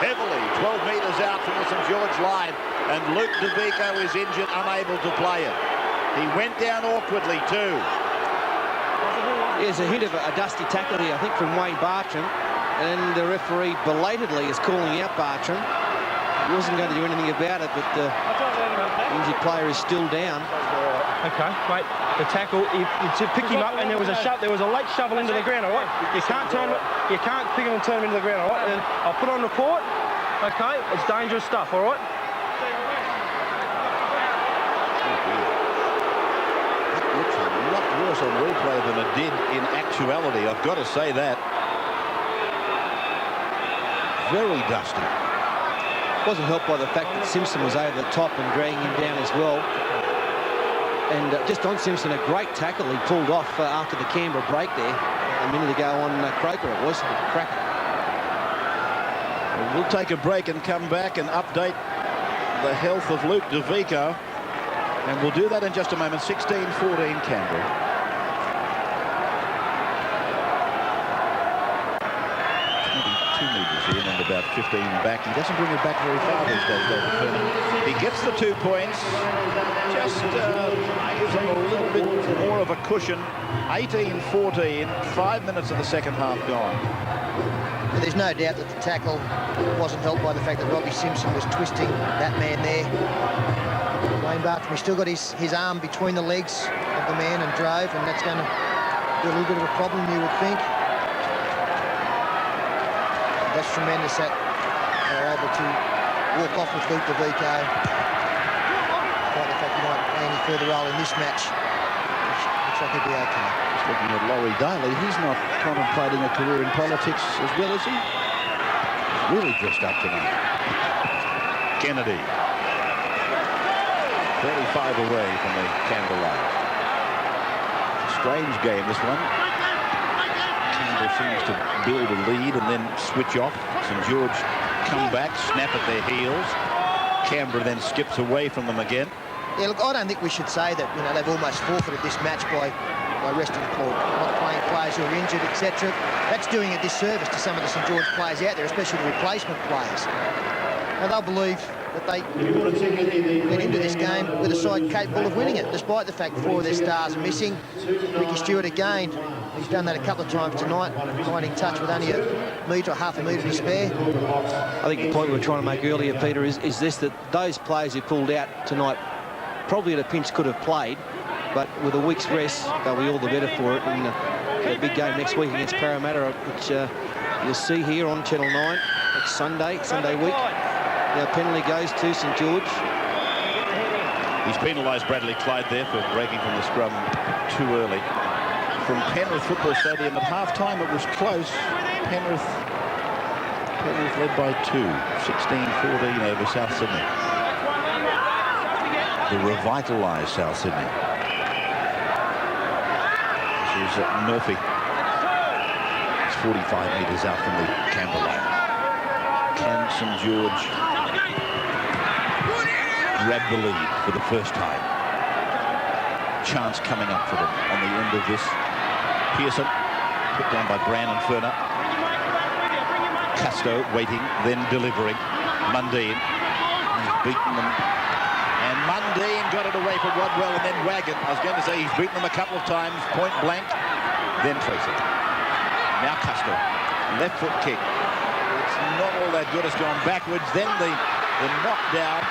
heavily 12 metres out from the St George line, and Luke Davico is injured, unable to play it. He went down awkwardly too. There's a hint of a dusty tackle here, I think, from Wayne Bartram. And the referee belatedly is calling out Bartram. He wasn't going to do anything about it, but the injured player is still down. Okay, wait. The tackle, to pick him up, and there was a late shovel into the ground, all right? You can't pick him and turn him into the ground, all right? And I'll put on report. Okay, it's dangerous stuff, all right? It looks a lot worse on replay than it did in actuality. I've got to say that. Very dusty. Wasn't helped by the fact that Simpson was over the top and dragging him down as well. And just on Simpson, a great tackle he pulled off after the Canberra break there. A minute ago on Croker it was. Cracker. We'll take a break and come back and update the health of Luke DeVico. And we'll do that in just a moment. 16-14 Canberra. In and about 15 back. He doesn't bring it back very far these days, David. He gets the 2 points. Just gives him a little bit more of a cushion. 18-14. 5 minutes of the second half gone. But there's no doubt that the tackle wasn't helped by the fact that Robbie Simpson was twisting that man there. Wayne Bartram, he's still got his arm between the legs of the man and drove, and that's going to be a little bit of a problem, you would think. That's tremendous that they're able to walk off with Luke DeVico. Despite the fact he might play any further role in this match, which looks like he'll be okay. Just looking at Laurie Daly, he's not contemplating a career in politics as well as he. He's really dressed up tonight. Kennedy. 35 away from the Canberra line. Strange game, this one. Seems to build a lead and then switch off. St George come back, snap at their heels. Canberra then skips away from them again. Yeah, look, I don't think we should say that, you know, they've almost forfeited this match by resting or not playing players who are injured, etc. That's doing a disservice to some of the St George players out there, especially the replacement players. Now they'll believe that they went into this game with a side capable of winning it, despite the fact 4 of their stars are missing. Ricky Stewart again, he's done that a couple of times tonight, finding touch with only a metre or half a metre to spare. I think the point we were trying to make earlier, Peter, is this, that those players who pulled out tonight probably at a pinch could have played, but with a week's rest, they'll be all the better for it in the big game next week against Parramatta, which you'll see here on Channel 9 next Sunday week. Now penalty goes to St George. He's penalised Bradley Clyde there for breaking from the scrum too early. From Penrith Football Stadium at half-time, it was close. Penrith led by 2, 16-14 over South Sydney. The revitalised South Sydney. This is Murphy. It's 45 metres out from the Canberra line. Can St George grab the lead for the first time? Chance coming up for them on the end of this. Pearson put down by Bran and Ferner. Custo waiting, then delivering. Mundine. He's beaten them. And Mundine got it away from Rodwell and then Wagon. I was going to say he's beaten them a couple of times, point blank. Then Tracy. Now Custo. Left foot kick. It's not all that good. It's gone backwards. Then the knockdown.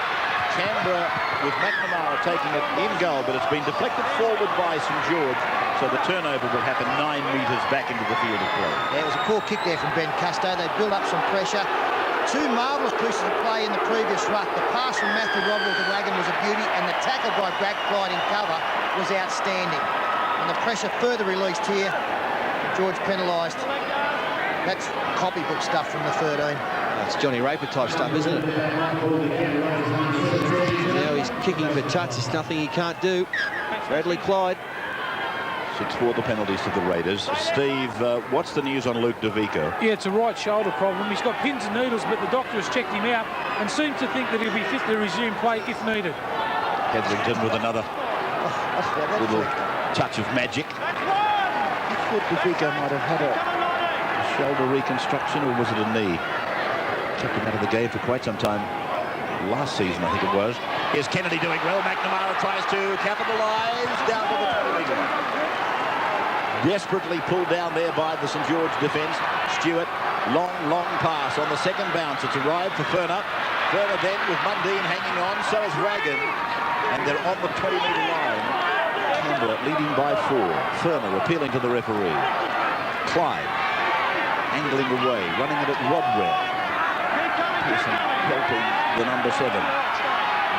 Canberra with McNamara taking it in goal, but it's been deflected forward by St George, so the turnover will happen 9 metres back into the field of play. Yeah, it was a poor kick there from Ben Custo. They built up some pressure. 2 marvellous pieces of play in the previous ruck. The pass from Matthew Rodwell to Wagon was a beauty, and the tackle by Brad Clyde in cover was outstanding. And the pressure further released here. George penalised. That's copybook stuff from the 13. That's Johnny Raper type stuff, isn't it? Now he's kicking for touch. There's nothing he can't do. Bradley Clyde. 6-4 the penalties to the Raiders. Steve, what's the news on Luke DeVico? Yeah, it's a right shoulder problem. He's got pins and needles, but the doctor has checked him out and seems to think that he'll be fit to resume play if needed. Hetherington with another little touch of magic. I thought DeVico might have had a shoulder reconstruction, or was it a knee? Kept him out of the game for quite some time last season, I think it was. Here's Kennedy doing well. McNamara tries to capitalise down to the 20 metre. desperately pulled down there by the St George defence. Stewart, long pass on the second bounce. It's arrived for Furner. Furner then with Mundine hanging on, so is Wagon. And they're on the 20-metre line. Canberra leading by 4. Furner appealing to the referee. Clyde angling away, running it at Rodwell. Pearson helping the number 7.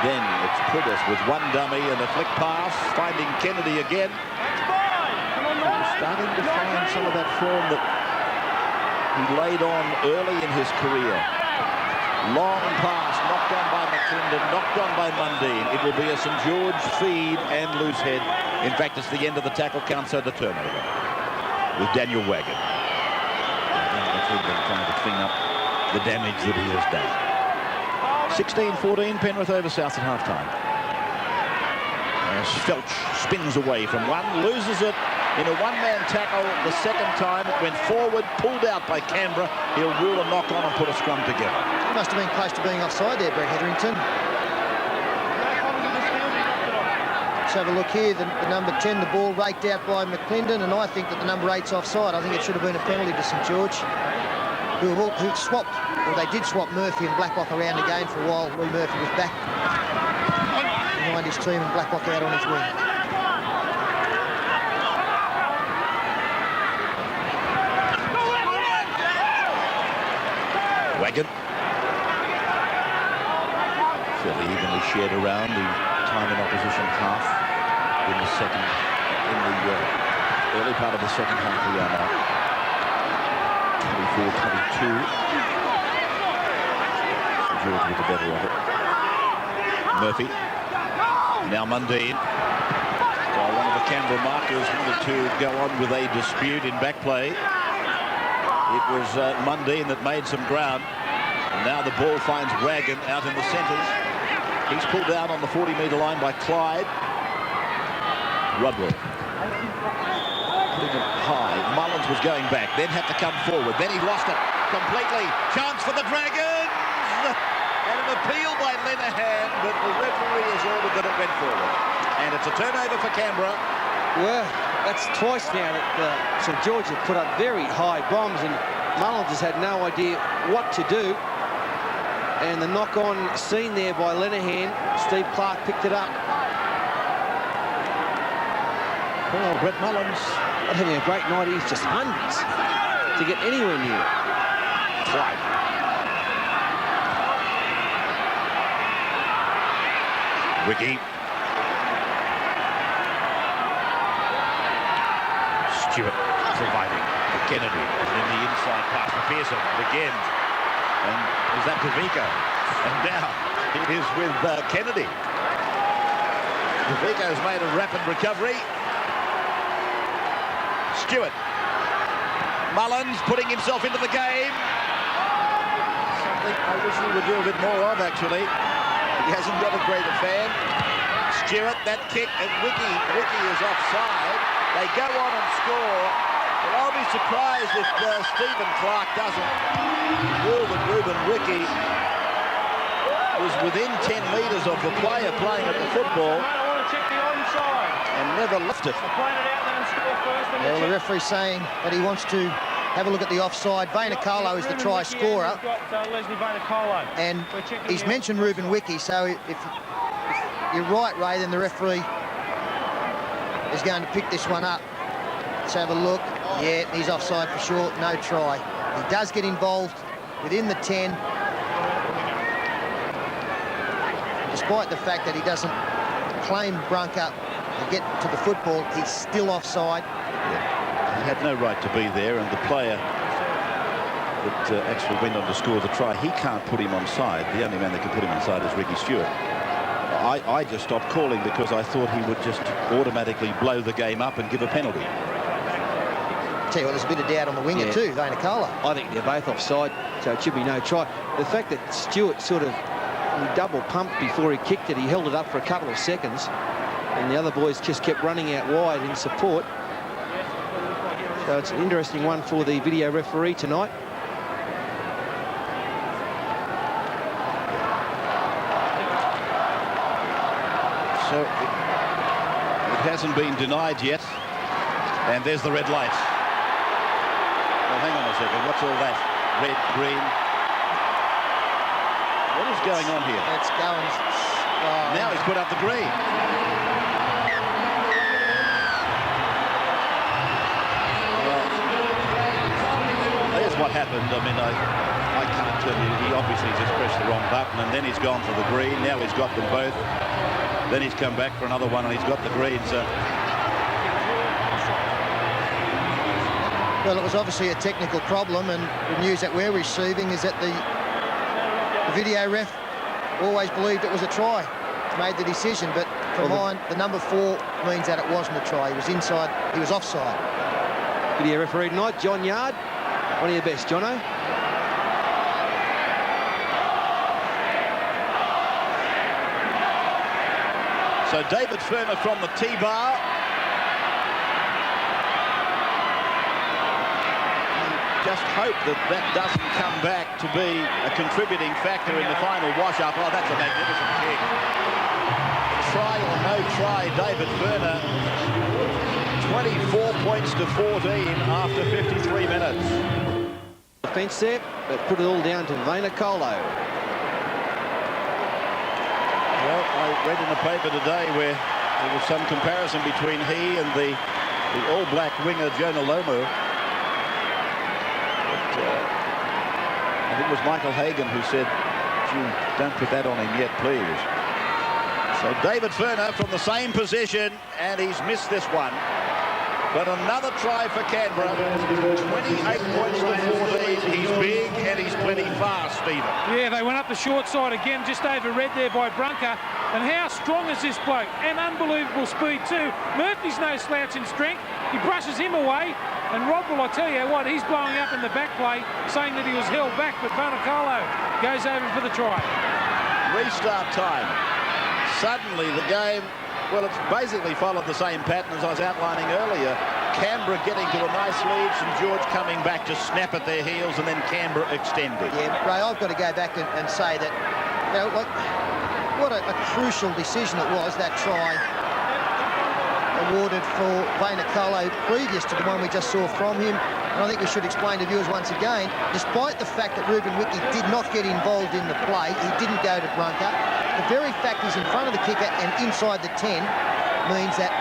Then it's Priddis with one dummy and a flick pass, finding Kennedy again. Starting to find some of that form that he laid on early in his career. Long pass, knocked on by McClendon, knocked on by Mundine. It will be a St George feed and loose head. In fact, it's the end of the tackle count, so the turnover with Daniel Wagon. McClendon trying to clean up the damage that he has done. 16-14, Penrith over South at half-time. As Felch spins away from one, loses it in a one-man tackle the second time. It went forward, pulled out by Canberra. He'll rule a knock-on and put a scrum together. Must have been close to being offside there, Brett Hetherington. Let's have a look here. The number 10, the ball raked out by McClendon, and I think that the number 8's offside. I think it should have been a penalty to St George, who swapped, or they did swap Murphy and Blacklock around again for a while. Lee Murphy was back behind his team and Blacklock out on his wing. Wagon. Fairly evenly shared around the time in opposition half in the early part of the second half. We are now 24-22. St George with the better of it. Murphy. Now Mundine. Well, one of the Canberra markers wanted to go on with a dispute in back play. It was Mundine that made some ground. And now the ball finds Wagon out in the centres. He's pulled down on the 40-metre line by Clyde. Rodwell. Putting it high. Mullins was going back, then had to come forward. Then he lost it completely. Chance for the Dragons! And an appeal by Lenihan, but the referee has ordered that it went forward. And it's a turnover for Canberra. Well, that's twice now that St George have put up very high bombs, and Mullins has had no idea what to do. And the knock-on seen there by Lenihan. Steve Clark picked it up. Well, Brett Mullins not having a great night. He's just hundreds to get anywhere near it. Clyde. Wiki. Stewart providing for Kennedy. And then the inside pass for Pearson again. And is that Davika? And now it is with Kennedy. Davika's made a rapid recovery. Stewart. Mullins putting himself into the game. Something I wish he would do a bit more of, actually. He hasn't got a greater fan. Stewart, that kick, and Wiki is offside. They go on and score. Well, I'll be surprised if Stephen Clark doesn't rule that Ruben Wiki was within 10 metres of the player playing at the football and never left it. Well, the referee's saying that he wants to have a look at the offside. Vainikolo is the try scorer. And he's mentioned Ruben Wiki, so if you're right, Ray, then the referee is going to pick this one up. Let's have a look. Yeah, he's offside for sure. No try. He does get involved within the 10. Despite the fact that he doesn't claim Brunker and get to the football, he's still offside. Yeah. He had no right to be there, and the player that actually went on to score the try, he can't put him onside. The only man that can put him onside is Ricky Stewart. I just stopped calling because I thought he would just automatically blow the game up and give a penalty. Tell you what, there's a bit of doubt on the winger too, Vainikolo. I think they're both offside, so it should be no try. The fact that Stewart sort of double pumped before he kicked it, he held it up for a couple of seconds, and the other boys just kept running out wide in support. So it's an interesting one for the video referee tonight. So it hasn't been denied yet. And there's the red light. Well, hang on a second. What's all that? Red, green. What is going on here? It's going. Now he's put up the green. Well, there's what happened. I mean, I can't tell you. He obviously just pressed the wrong button, and then he's gone for the green. Now he's got them both. Then he's come back for another one, and he's got the green. So. Well, it was obviously a technical problem, and the news that we're receiving is that the video ref always believed it was a try. Made the decision, but for mine, the number 4 means that it wasn't a try. He was inside, he was offside. Video referee tonight, John Yard. One of your best, Jono. So David Ferner from the T-bar. Just hope that that doesn't come back to be a contributing factor in the final wash-up. Oh, that's a magnificent kick. Try or no try, David Ferner. 24 points to 14 after 53 minutes. Defence there, but put it all down to Vainikolo. Well, I read in the paper today where there was some comparison between he and the all-black winger Jonah Lomu. I think it was Michael Hagan who said, "Gee, don't put that on him yet, please." So David Ferner from the same position, and he's missed this one. But another try for Canberra. 28 points to 14. He's big and he's plenty fast, Stephen. Yeah, they went up the short side again, just overread there by Brunker. And how strong is this bloke? And unbelievable speed too. Murphy's no slouch in strength. He brushes him away. And Rob, will I tell you what, he's blowing up in the back play, saying that he was held back, but Vainikolo goes over for the try. Restart time. Suddenly the game, well, it's basically followed the same pattern as I was outlining earlier. Canberra getting to a nice lead, St George coming back to snap at their heels, and then Canberra extended. Yeah, Ray, I've got to go back and say that, you know, what a crucial decision it was, that try awarded for Vainikolo previous to the one we just saw from him. And I think we should explain to viewers once again, despite the fact that Ruben Wiki did not get involved in the play, he didn't go to Brunker, the very fact he's in front of the kicker and inside the 10 means that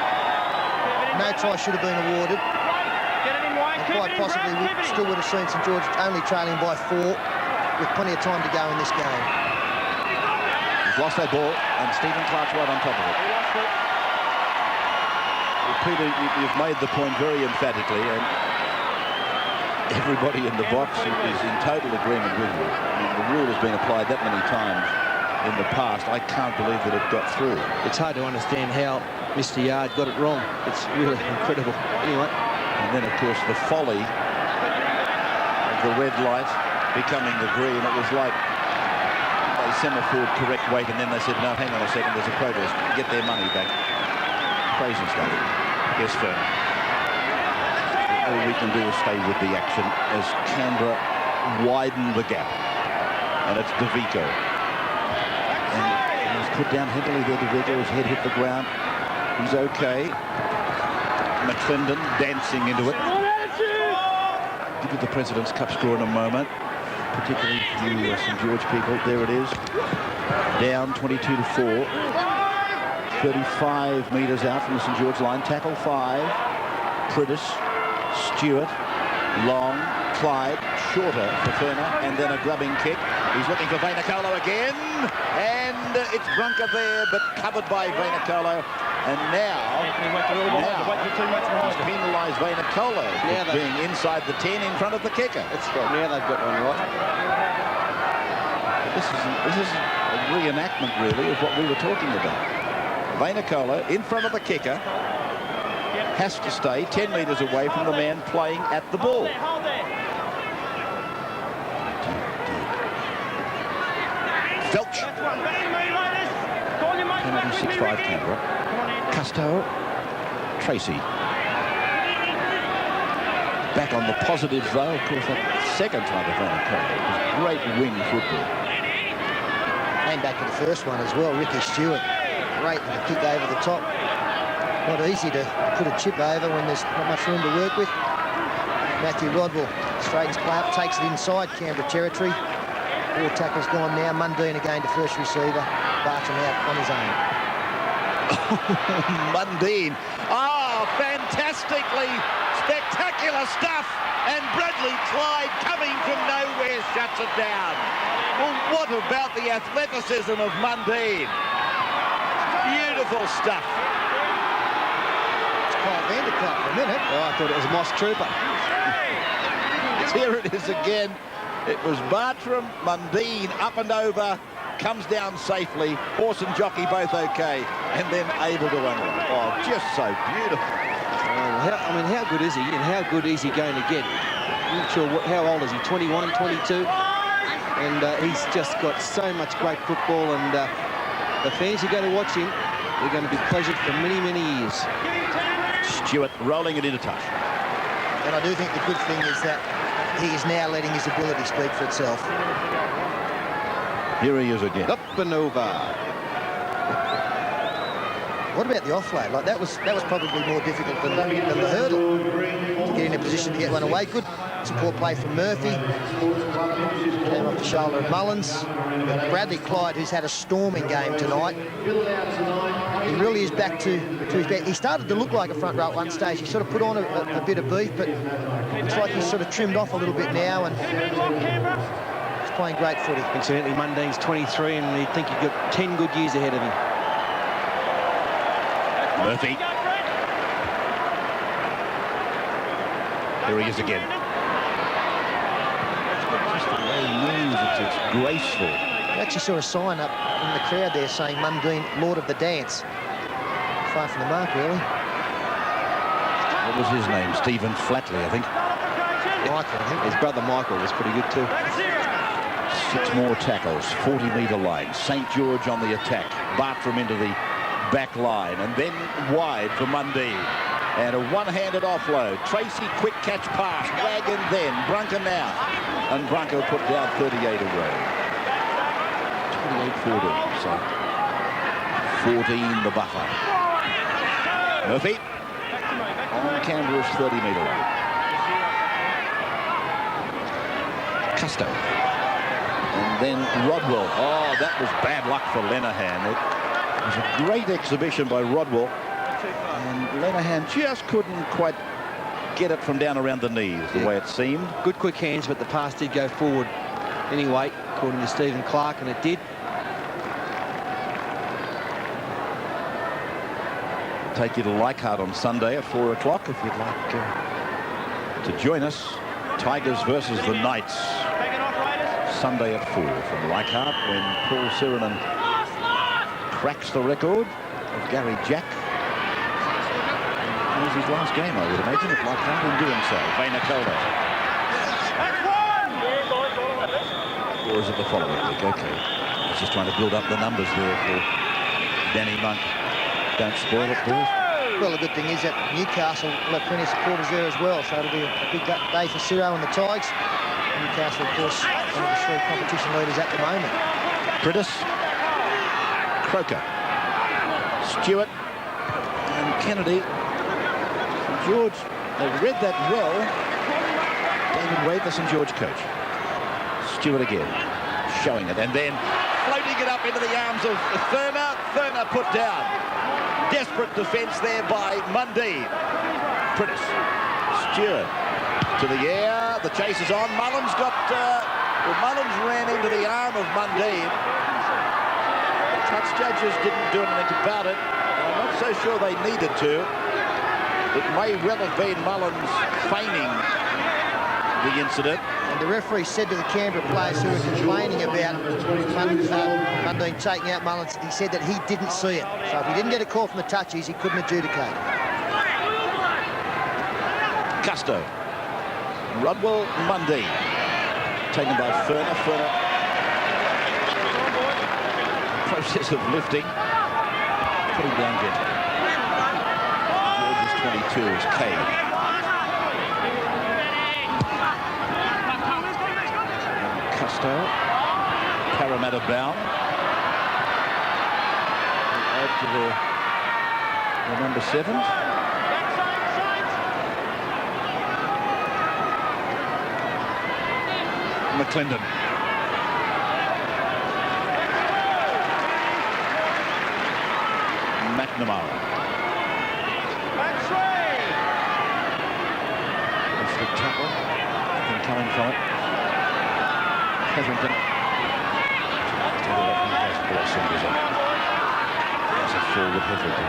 no try should have been awarded. And quite possibly we still would have seen St George only trailing by 4 with plenty of time to go in this game. He's lost that ball, and Stephen Clark's right on top of it. Peter, you've made the point very emphatically, and everybody in the box is in total agreement with you. I mean, the rule has been applied that many times in the past. I can't believe that it got through. It's hard to understand how Mr. Yard got it wrong. It's really incredible. Anyway. And then, of course, the folly of the red light becoming the green. It was like they semaphored correct weight, and then they said, no, hang on a second, there's a protest. Get their money back. Crazy stuff. Yes, Ferner. All we can do is stay with the action as Canberra widen the gap. And it's DeVico. And he's put down heavily there, DeVico. His head hit the ground. He's okay. McClendon dancing into it. Give you the President's Cup score in a moment, particularly you St George people. There it is. Down 22-4. 35 metres out from the St George line. Tackle 5. Priddis, Stewart, Long, Clyde, shorter for Ferner, and then a grubbing kick. He's looking for Vainikolo again, and it's Brunker there, but covered by Vainikolo. And now he's penalised Vainikolo for being inside the 10 in front of the kicker. That's right. Now they've got one right. This is a reenactment, really, of what we were talking about. Vainikolo in front of the kicker has to stay 10 metres away from the man playing at the ball. Felch. Penalty 6-5 Canberra. Custo. Tracy. Back on the positive though, of course, that second try to Vainikolo was great wing football. And back to the first one as well, Ricky Stewart. Great kick over the top. Not easy to put a chip over when there's not much room to work with. Matthew Rodwell straightens play up, takes it inside Canberra territory. 4 tackles gone now. Mundine again to first receiver. Barton out on his own. Mundine. Oh, fantastically spectacular stuff. And Bradley Clyde coming from nowhere shuts it down. Well, what about the athleticism of Mundine? Beautiful stuff. It's Kyle Vanderkart for a minute. Oh, I thought it was Moss Trooper. Here it is again. It was Bartram, Mundine, up and over, comes down safely. Horse and jockey both okay, and then able to unlock. Oh, just so beautiful. How good is he, and how good is he going to get? I'm not sure how old is he, 21, 22? And he's just got so much great football, and the fans who are going to watch him, they're going to be pleasured for many, many years. Stewart rolling it into touch. And I do think the good thing is that he is now letting his ability speak for itself. Here he is again. Up and over. What about the offload? Like that was probably more difficult than the hurdle. To get in a position to get one away. Good support play from Murphy. Came off the shoulder of Mullins. Bradley Clyde, who's had a storming game tonight. He really is back to his best. He started to look like a front row at one stage. He sort of put on a bit of beef, but looks like he's sort of trimmed off a little bit now, and he's playing great footy. Incidentally, Mundine's 23, and you'd think he's got 10 good years ahead of him. Murphy. Here he is again. Just the way he moves, it's graceful. I actually saw a sign up in the crowd there saying Mundine, Lord of the Dance. Far from the mark, really. What was his name? Stephen Flatley, I think. Michael, I think. His brother Michael was pretty good too. 6 more tackles, 40-metre line. St. George on the attack. Bartram into the back line, and then wide for Mundine. And a one-handed offload. Tracy, quick catch pass. Wagon then. Brunker now. And Brunker put down 38 away. 28-14. So 14 the buffer. Murphy on Canberra's 30-metre line. Custo. And then Rodwell. Oh, that was bad luck for Lenihan. It was a great exhibition by Rodwell. And Lenihan just couldn't quite get it from down around the knees, the way it seemed. Good quick hands, but the pass did go forward anyway, according to Stephen Clark, and it did. Take you to Leichhardt on Sunday at 4 o'clock if you'd like to join us. Tigers versus the Knights. Sunday at 4 from Leichhardt, when Paul Sirenen cracks the record of Gary Jack. It was his last game, I would imagine, at Leichhardt in doing so. Vainacola. Or is it the following week? Okay. He's just trying to build up the numbers there for Danny Monk. Don't spoil it, boys. Well, the good thing is that Newcastle will have plenty of supporters there as well, so it'll be a big day for Ciro and the Tigers. Newcastle, of course, one of the 3 competition leaders at the moment. Prittis, Croker, Stewart, and Kennedy. St. George, they read that well. David Wade, the St. George coach. Stewart again, showing it, and then floating it up into the arms of Thurner. Thurner put down. Desperate defence there by Mundine. Prittis, Stewart to the air. The chase is on. Mullins got... Mullins ran into the arm of Mundine. The touch judges didn't do anything about it. I'm not so sure they needed to. It may well have been Mullins feigning the incident. And the referee said to the Canberra players who were complaining about Mundine taking out Mullins, he said that he didn't see it. So if he didn't get a call from the touchies, he couldn't adjudicate. Custo. Rodwell, Mundine. Taken by Furner. Furner. Process of lifting. Putting down gently. George's 22 is Cade. Custo. Parramatta bound. Add to the The number 7. McClendon. McNamara. That's the tackle. Nothing coming from it. Hetherington. There's a forward Hetherington.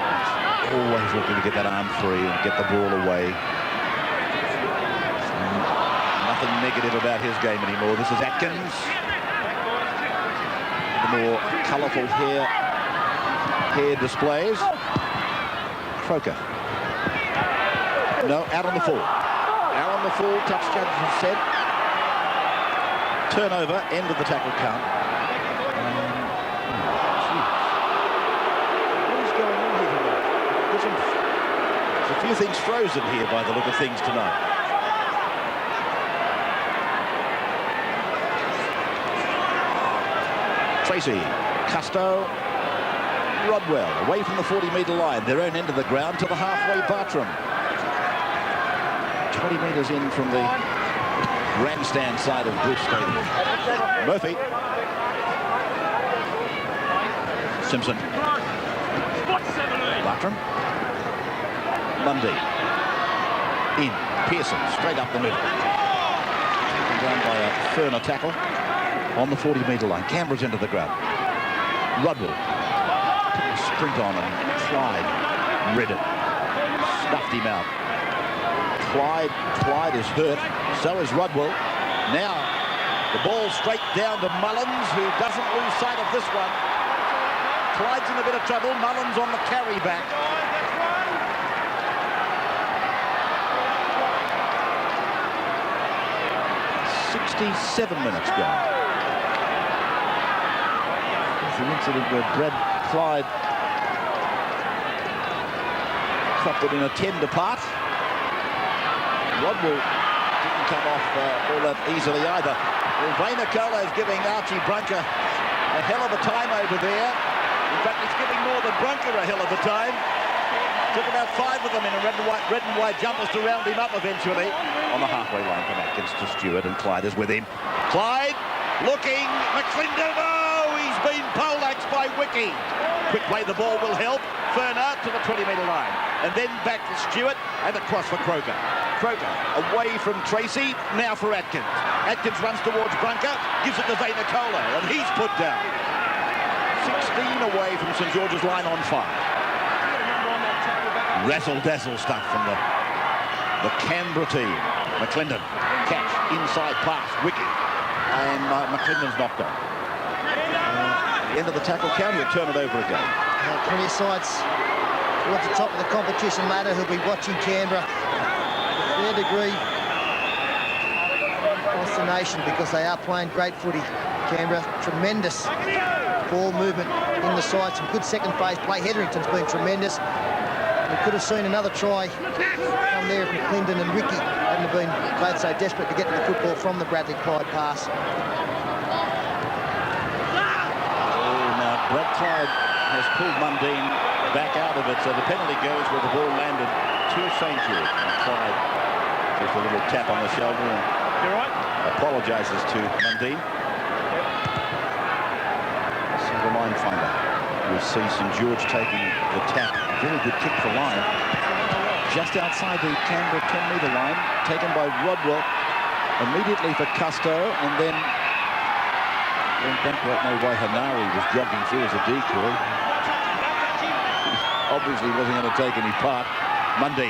Always looking to get that arm free and get the ball away. Nothing negative about his game anymore. This is Atkins. The more colourful hair displays. Croker. No, out on the full. Out on the full, touch judges have said. Turnover, end of the tackle count. What is going on here tonight? There's a few things frozen here by the look of things tonight. Tracy, Custo, Rodwell, away from the 40-metre line, their own end of the ground to the halfway Bartram. 20 metres in from the grandstand side of Bruce Stadium. Murphy. Simpson. Bartram. Mundy. In. Pearson, straight up the middle. Taken down by a Ferner tackle on the 40-metre line. Canberra's into the ground. Rodwell. Sprint on and Clyde read it. Snuffed him out. Clyde is hurt. So is Rodwell. Now the ball straight down to Mullins, who doesn't lose sight of this one. Clyde's in a bit of trouble. Mullins on the carry back. "67 minutes gone." It's the incident where Brad Clyde cropped it in a 10 depart. Rodwell didn't come off all that easily either. Well, Nicola is giving Archie Brunker a hell of a time over there. In fact, he's giving more than Brunker a hell of a time. Took about 5 of them in red and white jumpers to round him up eventually. On the halfway line from Atkins to Stewart, and Clyde is with him. Clyde looking, McClendon, oh, he's been poleaxed by Wiki. Quick way the ball will help. Ferner to the 20-metre line. And then back to Stewart and across for Croker. Croker away from Tracy, now for Atkins. Atkins runs towards Brunker, gives it to Nicola, and he's put down. 16 away from St George's line on 5. Razzle-dazzle stuff from the Canberra team. McClendon, catch, inside pass, Wiki, and McClendon's knocked on. The end of the tackle count, he'll turn it over again. Plenty of sides towards the top of the competition ladder who'll be watching Canberra with a fair degree of consternation because they are playing great footy. Canberra, tremendous ball movement in the side, some good second phase play. Hetherington's been tremendous. We could have seen another try come there if McClendon and Wiki hadn't been both so desperate to get to the football from the Bradley Clyde pass. Now Brad Clyde has pulled Mundine back out of it, so the penalty goes where the ball landed to St George. And Clyde gives a little tap on the shoulder and apologises to Mundine. Single line finder. We see St George taking the tap. Very good kick for line. Just outside the Canberra 10-metre line, taken by Rodwell. Immediately for Custo, and then don't quite know why Hanari was jogging through as a decoy. Obviously wasn't going to take any part. Mundy.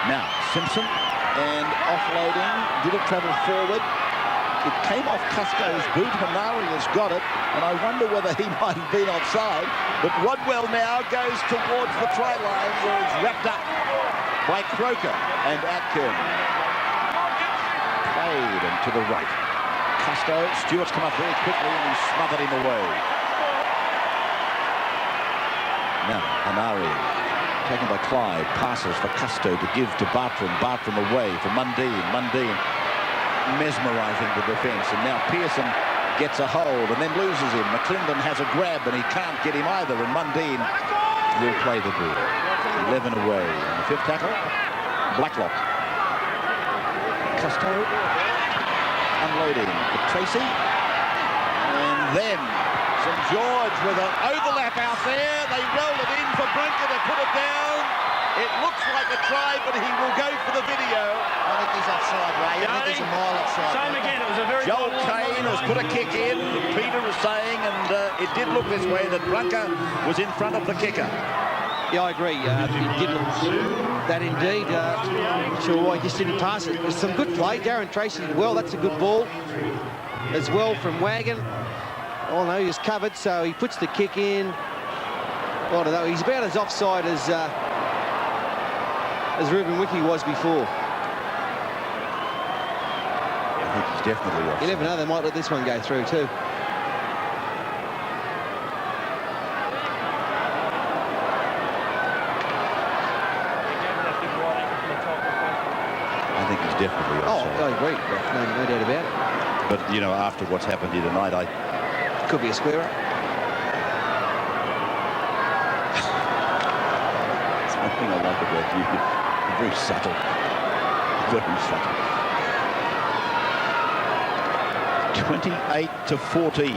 Now Simpson, and offloading. Did it travel forward? It came off Custo's boot. Hanari has got it, and I wonder whether he might have been offside. But Rodwell now goes towards the try line where he's wrapped up by Croker and Atkins. Played and to the right. Custo, Stewart's come up very quickly and he smothered him away. Now Hanari, taken by Clyde, passes for Custo to give to Bartram. Bartram away for Mundine. Mundine mesmerising the defence, and now Pearson gets a hold and then loses him. McClendon has a grab and he can't get him either, and Mundine will play the ball. 11 away. And the 5th tackle, Blacklock. Custo unloading for Tracy. And then St George with an overlap out there. They roll it in for Brunker to put it down. It looks like a try, but he will go for the video. I think he's offside, Ray. I think he's a mile offside. Same again. It was a very Joel Kane has put a kick in, Peter is saying, and it did look this way, that Brunker was in front of the kicker. Yeah, I agree. It did look that indeed. Sure why he just didn't pass it. There's some good play. Darren Tracy did well. That's a good ball as well from Wagon. Oh no, he was covered, so he puts the kick in. I don't know. He's about as offside as Ruben Wiki was before. I think he's definitely offside. You never know, they might let this one go through too. I think he's definitely Oh, offside. I agree. No doubt about it. But, you know, after what's happened here tonight, Could be a squarer. It's one thing I like about you. You're very subtle. Very subtle. 28-14.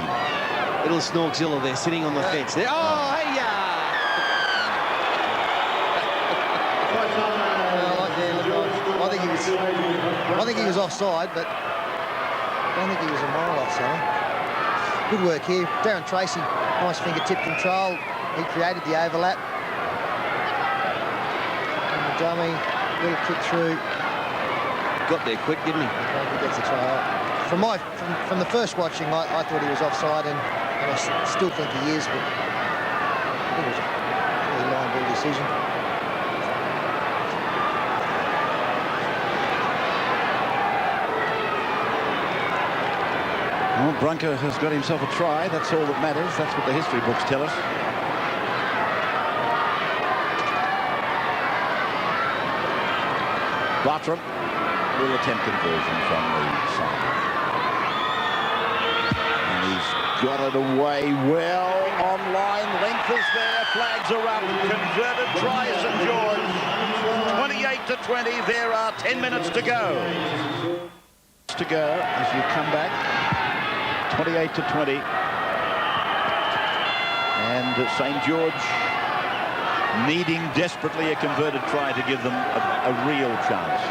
Little Snorkzilla there sitting on the fence there. Oh, hey, I think he was offside, but I don't think he was a mile offside. Good work here. Darren Tracy, nice fingertip control. He created the overlap. And the dummy, little kick through. got there quick, didn't he? I think he gets a try. From the first watching, I thought he was offside, and I still think he is, but it was a really line ball decision. Well, Brunker has got himself a try. That's all that matters. That's what the history books tell us. Bartram will attempt conversion from the side. And he's got it away well. On line, length is there. Flags are up. Converted try, St George. 28-20. There are 10 minutes to go. To go as you come back. 28-20, and St George needing desperately a converted try to give them a real chance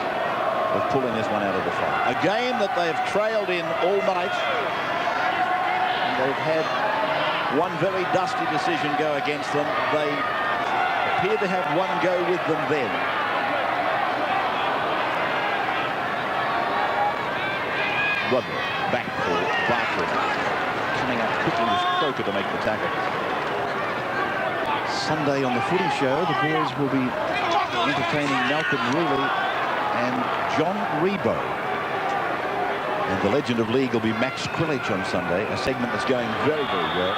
of pulling this one out of the fight. A game that they've trailed in all night, and they've had one very dusty decision go against them. They appear to have one go with them then. Rodney back for Bartlett. Coming up quickly was Croker to make the tackle. Sunday on the Footy Show, the boys will be entertaining Malcolm Rooley and John Rebo. And the legend of league will be Max Quillage on Sunday, a segment that's going very, very well.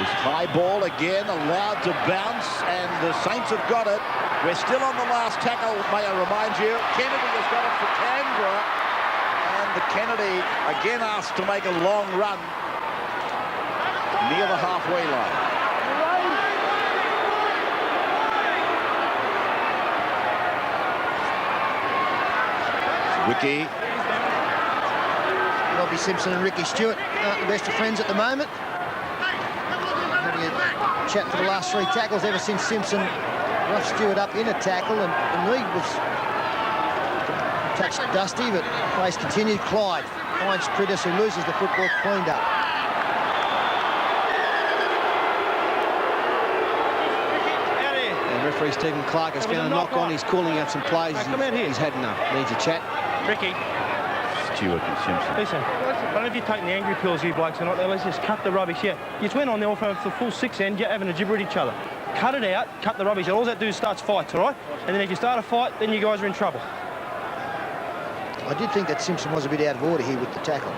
This high ball again allowed to bounce, and the Saints have got it. We're still on the last tackle, may I remind you. Kennedy has got it for Canberra. The Kennedy again asked to make a long run near the halfway line. Wiki. Robbie Simpson and Ricky Stewart aren't the best of friends at the moment. Having a chat for the last three tackles ever since Simpson roughed Stewart up in a tackle, and the lead was touched Dusty, but race continued. Clyde finds Prittis, who loses the football, cleaned up. And referee Stephen Clark has found a knock on. He's calling out some plays. He's had enough. Needs a chat. Ricky. Stewart and Simpson. Listen, I don't know if you're taking the angry pills, you blokes, or not. Let's just cut the rubbish. Yeah, you just went on there for the full 6 end, you're having a gibber at each other. Cut it out, cut the rubbish. All that do is starts fights, all right? And then if you start a fight, then you guys are in trouble. I did think that Simpson was a bit out of order here with the tackle.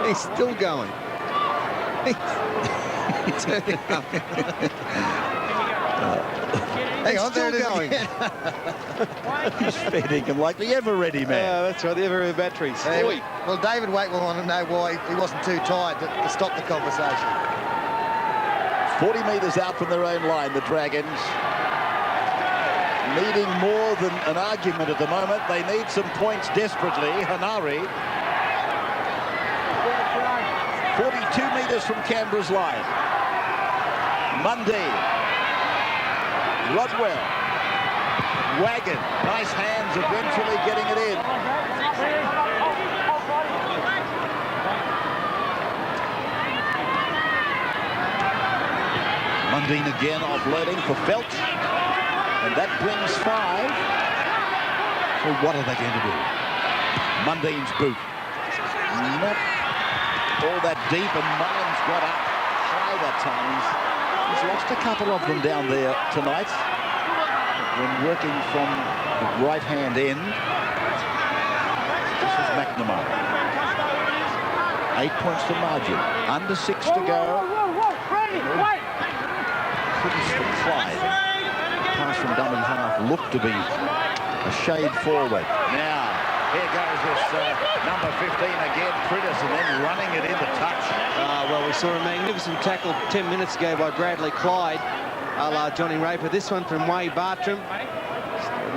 He's still going. He's turning up. Hang on, there it is going. He's fair dinkum like the ever-ready man. That's right, the ever-ready batteries. Well, David Waite will want to know why he wasn't too tired to stop the conversation. 40 metres out from their own line, the Dragons. Needing more than an argument at the moment. They need some points desperately. Hanari. 42 metres from Canberra's line. Mundy. Rodwell. Wagon. Nice hands eventually getting it in. Mundine again offloading for Felt. And that brings 5. So what are they going to do? Mundine's boot. Not all that deep, and Mullins got up high that time. He's lost a couple of them down there tonight when working from the right-hand end. This is McNamara. 8 points to margin. Under 6 to go. Couldn't Clyde. Pass from dummy half looked to be a shade forward. Now, here goes this number 15 again, Prittis, and then running it into touch. Well, we saw a magnificent tackle 10 minutes ago by Bradley Clyde, a la Johnny Raper. This one from Wade Bartram.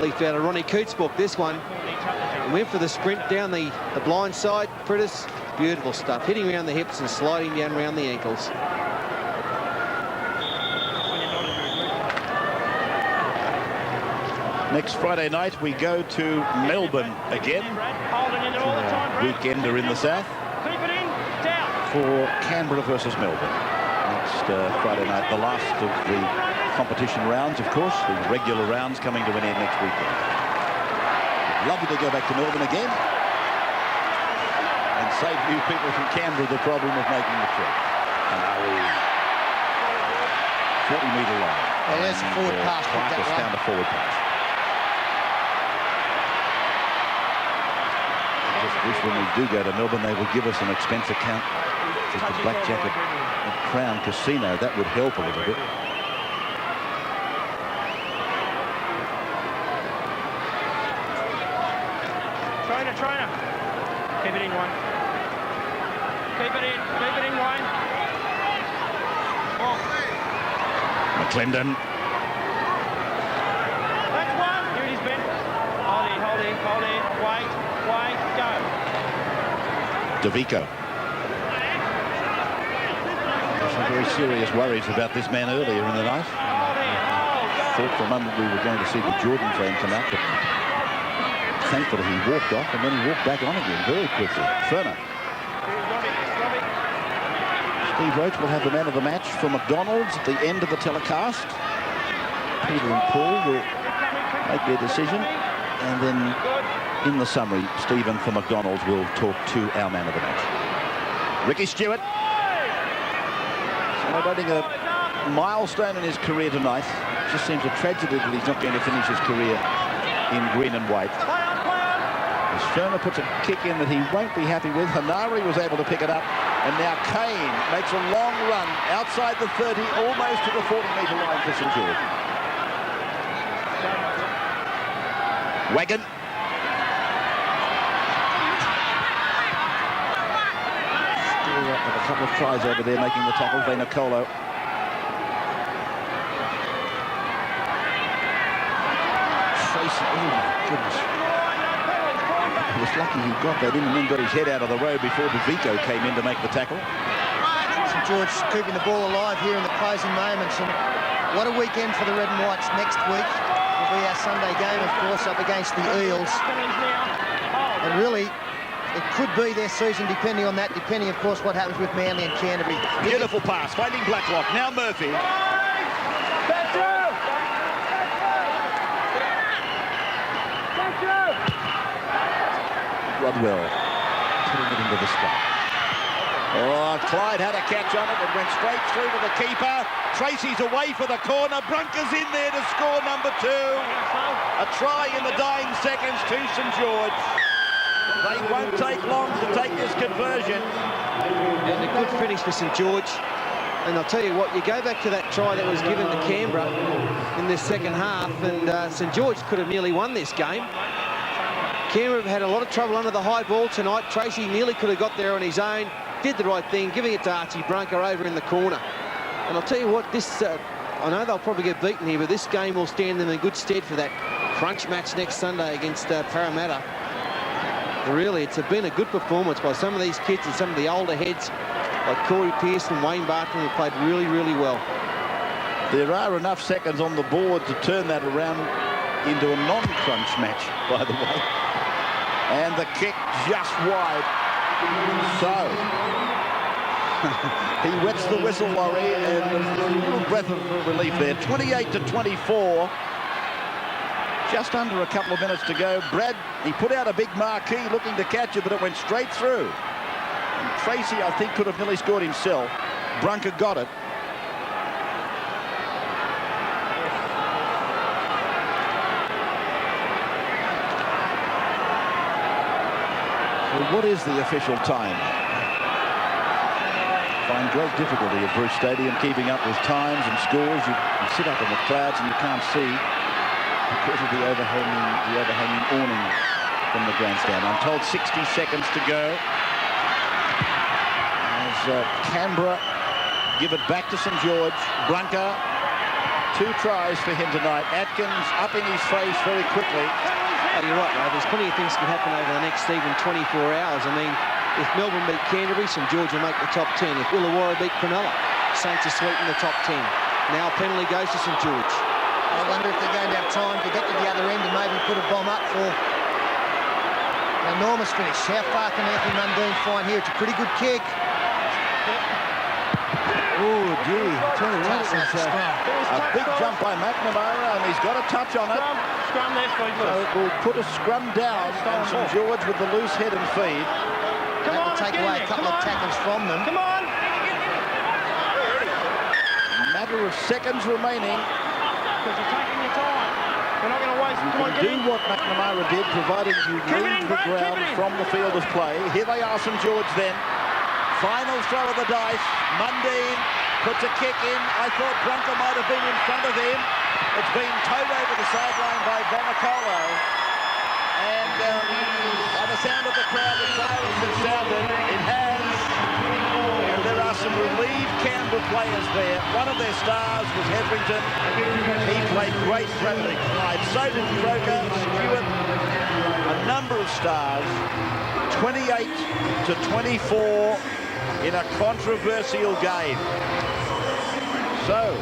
Leafed out of Ronnie Coote's book, this one. And went for the sprint down the blind side. Prittis, beautiful stuff. Hitting around the hips and sliding down around the ankles. Next Friday night, we go to Melbourne again. Weekender in the south for Canberra versus Melbourne. Next Friday night, the last of the competition rounds, of course. The regular rounds coming to an end next weekend. Lovely to go back to Melbourne again and save you people from Canberra the problem of making the trip. 40-metre line. Well, there's a forward pass. Clarkus found a forward pass. Wish when we do go to Melbourne they will give us an expense account with the blackjack at Crown Casino. That would help a little bit. Trainer. Keep it in, Wayne. Keep it in, Wayne. McClendon. That's one. Here it is, Ben. Hold in. Wait, go. DeVico. Some very serious worries about this man earlier in the night. Thought for a moment we were going to see the Jordan frame come out, but thankfully he walked off and then he walked back on again very quickly. Ferner. Steve Roach will have the man of the match for McDonald's at the end of the telecast. Peter and Paul will make their decision, and then in the summary, Stephen for McDonald's will talk to our man of the match. Ricky Stewart celebrating a milestone in his career tonight. It just seems a tragedy that he's not going to finish his career in green and white. As Ferner puts a kick in that he won't be happy with, Hanari was able to pick it up, and now Kane makes a long run outside the 30, almost to the 40-metre line for St George. Wagon. With a couple of tries over there making the tackle. Vainikolo. Tracy, oh my goodness. He was lucky he got that in and then got his head out of the road before DeVico came in to make the tackle. St George keeping the ball alive here in the closing moments, and what a weekend for the Red and Whites. Next week will be our Sunday game, of course, up against the Eels. And really, it could be their season depending on that, depending, of course, what happens with Manly and Canterbury. Beautiful pass, finding Blacklock. Now Murphy. Rodwell putting it into the spot. Oh, Clyde had a catch on it. It went straight through to the keeper. Tracy's away for the corner. Brunker's in there to score number 2. A try in the dying seconds to St George. They won't take long to take this conversion. And a good finish for St George. And I'll tell you what, you go back to that try that was given to Canberra in this second half, and St George could have nearly won this game. Canberra had a lot of trouble under the high ball tonight. Tracy nearly could have got there on his own, did the right thing, giving it to Archie Brunker over in the corner. And I'll tell you what, this, I know they'll probably get beaten here, but this game will stand them in good stead for that crunch match next Sunday against Parramatta. Really, it's been a good performance by some of these kids and some of the older heads like Corey Pearson, Wayne Barton, who played really, really well. There are enough seconds on the board to turn that around into a non-crunch match, by the way. And the kick just wide. So, he wets the whistle, Laurie, and a little breath of relief there. 28-24. Just under a couple of minutes to go. Brad, he put out a big marquee looking to catch it, but it went straight through. And Tracy, I think, could have nearly scored himself. Brunker got it. Well, what is the official time? Find great difficulty at Bruce Stadium keeping up with times and scores. You sit up in the clouds and you can't see because of the overhanging awning from the grandstand. I'm told 60 seconds to go as Canberra give it back to St George. Brunker, 2 tries for him tonight. Atkins up in his face very quickly. Oh, you're right, Ray. There's plenty of things can happen over the next even 24 hours. I mean, if Melbourne beat Canterbury, St George will make the top 10. If Illawarra beat Cronulla, Saints are sweeping the top 10. Now a penalty goes to St George. I wonder if they're going to have time to get to the other end and maybe put a bomb up for an enormous finish. How far can Anthony Mundine find here? It's a pretty good kick. Oh, gee. I tell you what, it was a big jump by McNamara, and he's got a touch on it. Scrum there, Steve. So it will put a scrum down, and St George with the loose head and feed. That will take away a couple of tackles from them. Come on. Matter of seconds remaining. Because you're taking your time. We're not going to waste You can do what McNamara did, provided you leave the ground from the field of play. Here they are, St George then. Final throw of the dice. Mundine puts a kick in. I thought Brunker might have been in front of him. It's been towed over the sideline by Bonicolo. And by the sound of the crowd, the silence has sounded. It has. And there are some relieved Canberra players there. One of their stars was Hetherington. He played great friendly tonight. So did Croker, Stewart, a number of stars. 28-24 in a controversial game. So,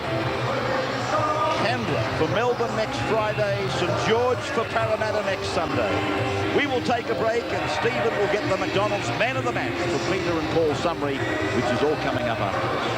Canberra for Melbourne next Friday, St George for Parramatta next Sunday. We will take a break and Stephen will get the McDonald's Man of the Match for Peter and Paul summary, which is all coming up after this.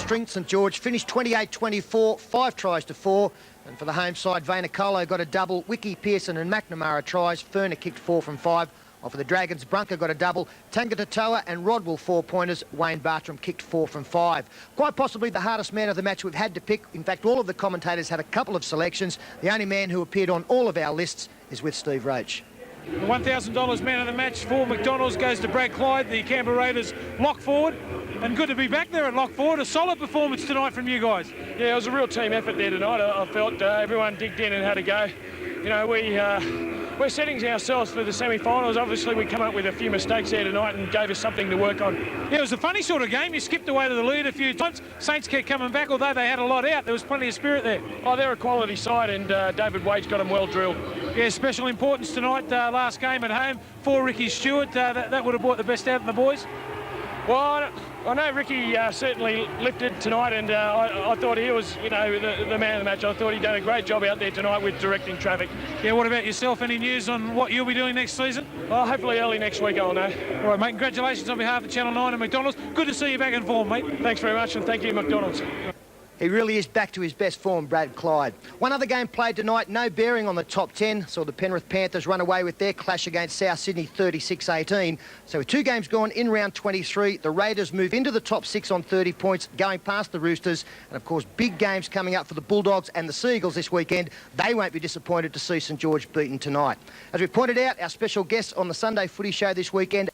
String St George finished 28-24, 5 tries to 4. And for the home side, Vainicolo got a double. Wiki, Pearson and McNamara tries. Ferner kicked 4 from 5. While for the Dragons, Brunker got a double. Tangatoa and Rodwell 4-pointers. Wayne Bartram kicked 4 from 5. Quite possibly the hardest man of the match we've had to pick. In fact, all of the commentators had a couple of selections. The only man who appeared on all of our lists is with Steve Roach. The $1,000 man of the match for McDonald's goes to Brad Clyde, the Canberra Raiders lock forward. And good to be back there at lock forward. A solid performance tonight from you guys. Yeah, it was a real team effort there tonight. I felt everyone digged in and had a go. You know, we're setting ourselves for the semi-finals. Obviously, we come up with a few mistakes there tonight and gave us something to work on. Yeah, it was a funny sort of game. You skipped away to the lead a few times. Saints kept coming back, although they had a lot out. There was plenty of spirit there. Oh, they're a quality side, and David Wade's got them well drilled. Yeah, special importance tonight. Last game at home for Ricky Stewart. That would have brought the best out of the boys. Well, I know Ricky certainly lifted tonight, and I thought he was, you know, the man of the match. I thought he'd done a great job out there tonight with directing traffic. Yeah, what about yourself? Any news on what you'll be doing next season? Well, hopefully early next week I'll know. All right, mate, congratulations on behalf of Channel 9 and McDonald's. Good to see you back in form, mate. Thanks very much, and thank you, McDonald's. He really is back to his best form, Brad Clyde. One other game played tonight, no bearing on the top 10. Saw the Penrith Panthers run away with their clash against South Sydney 36-18. So with 2 games gone in round 23, the Raiders move into the top 6 on 30 points, going past the Roosters. And of course, big games coming up for the Bulldogs and the Seagulls this weekend. They won't be disappointed to see St George beaten tonight. As we pointed out, our special guests on the Sunday Footy Show this weekend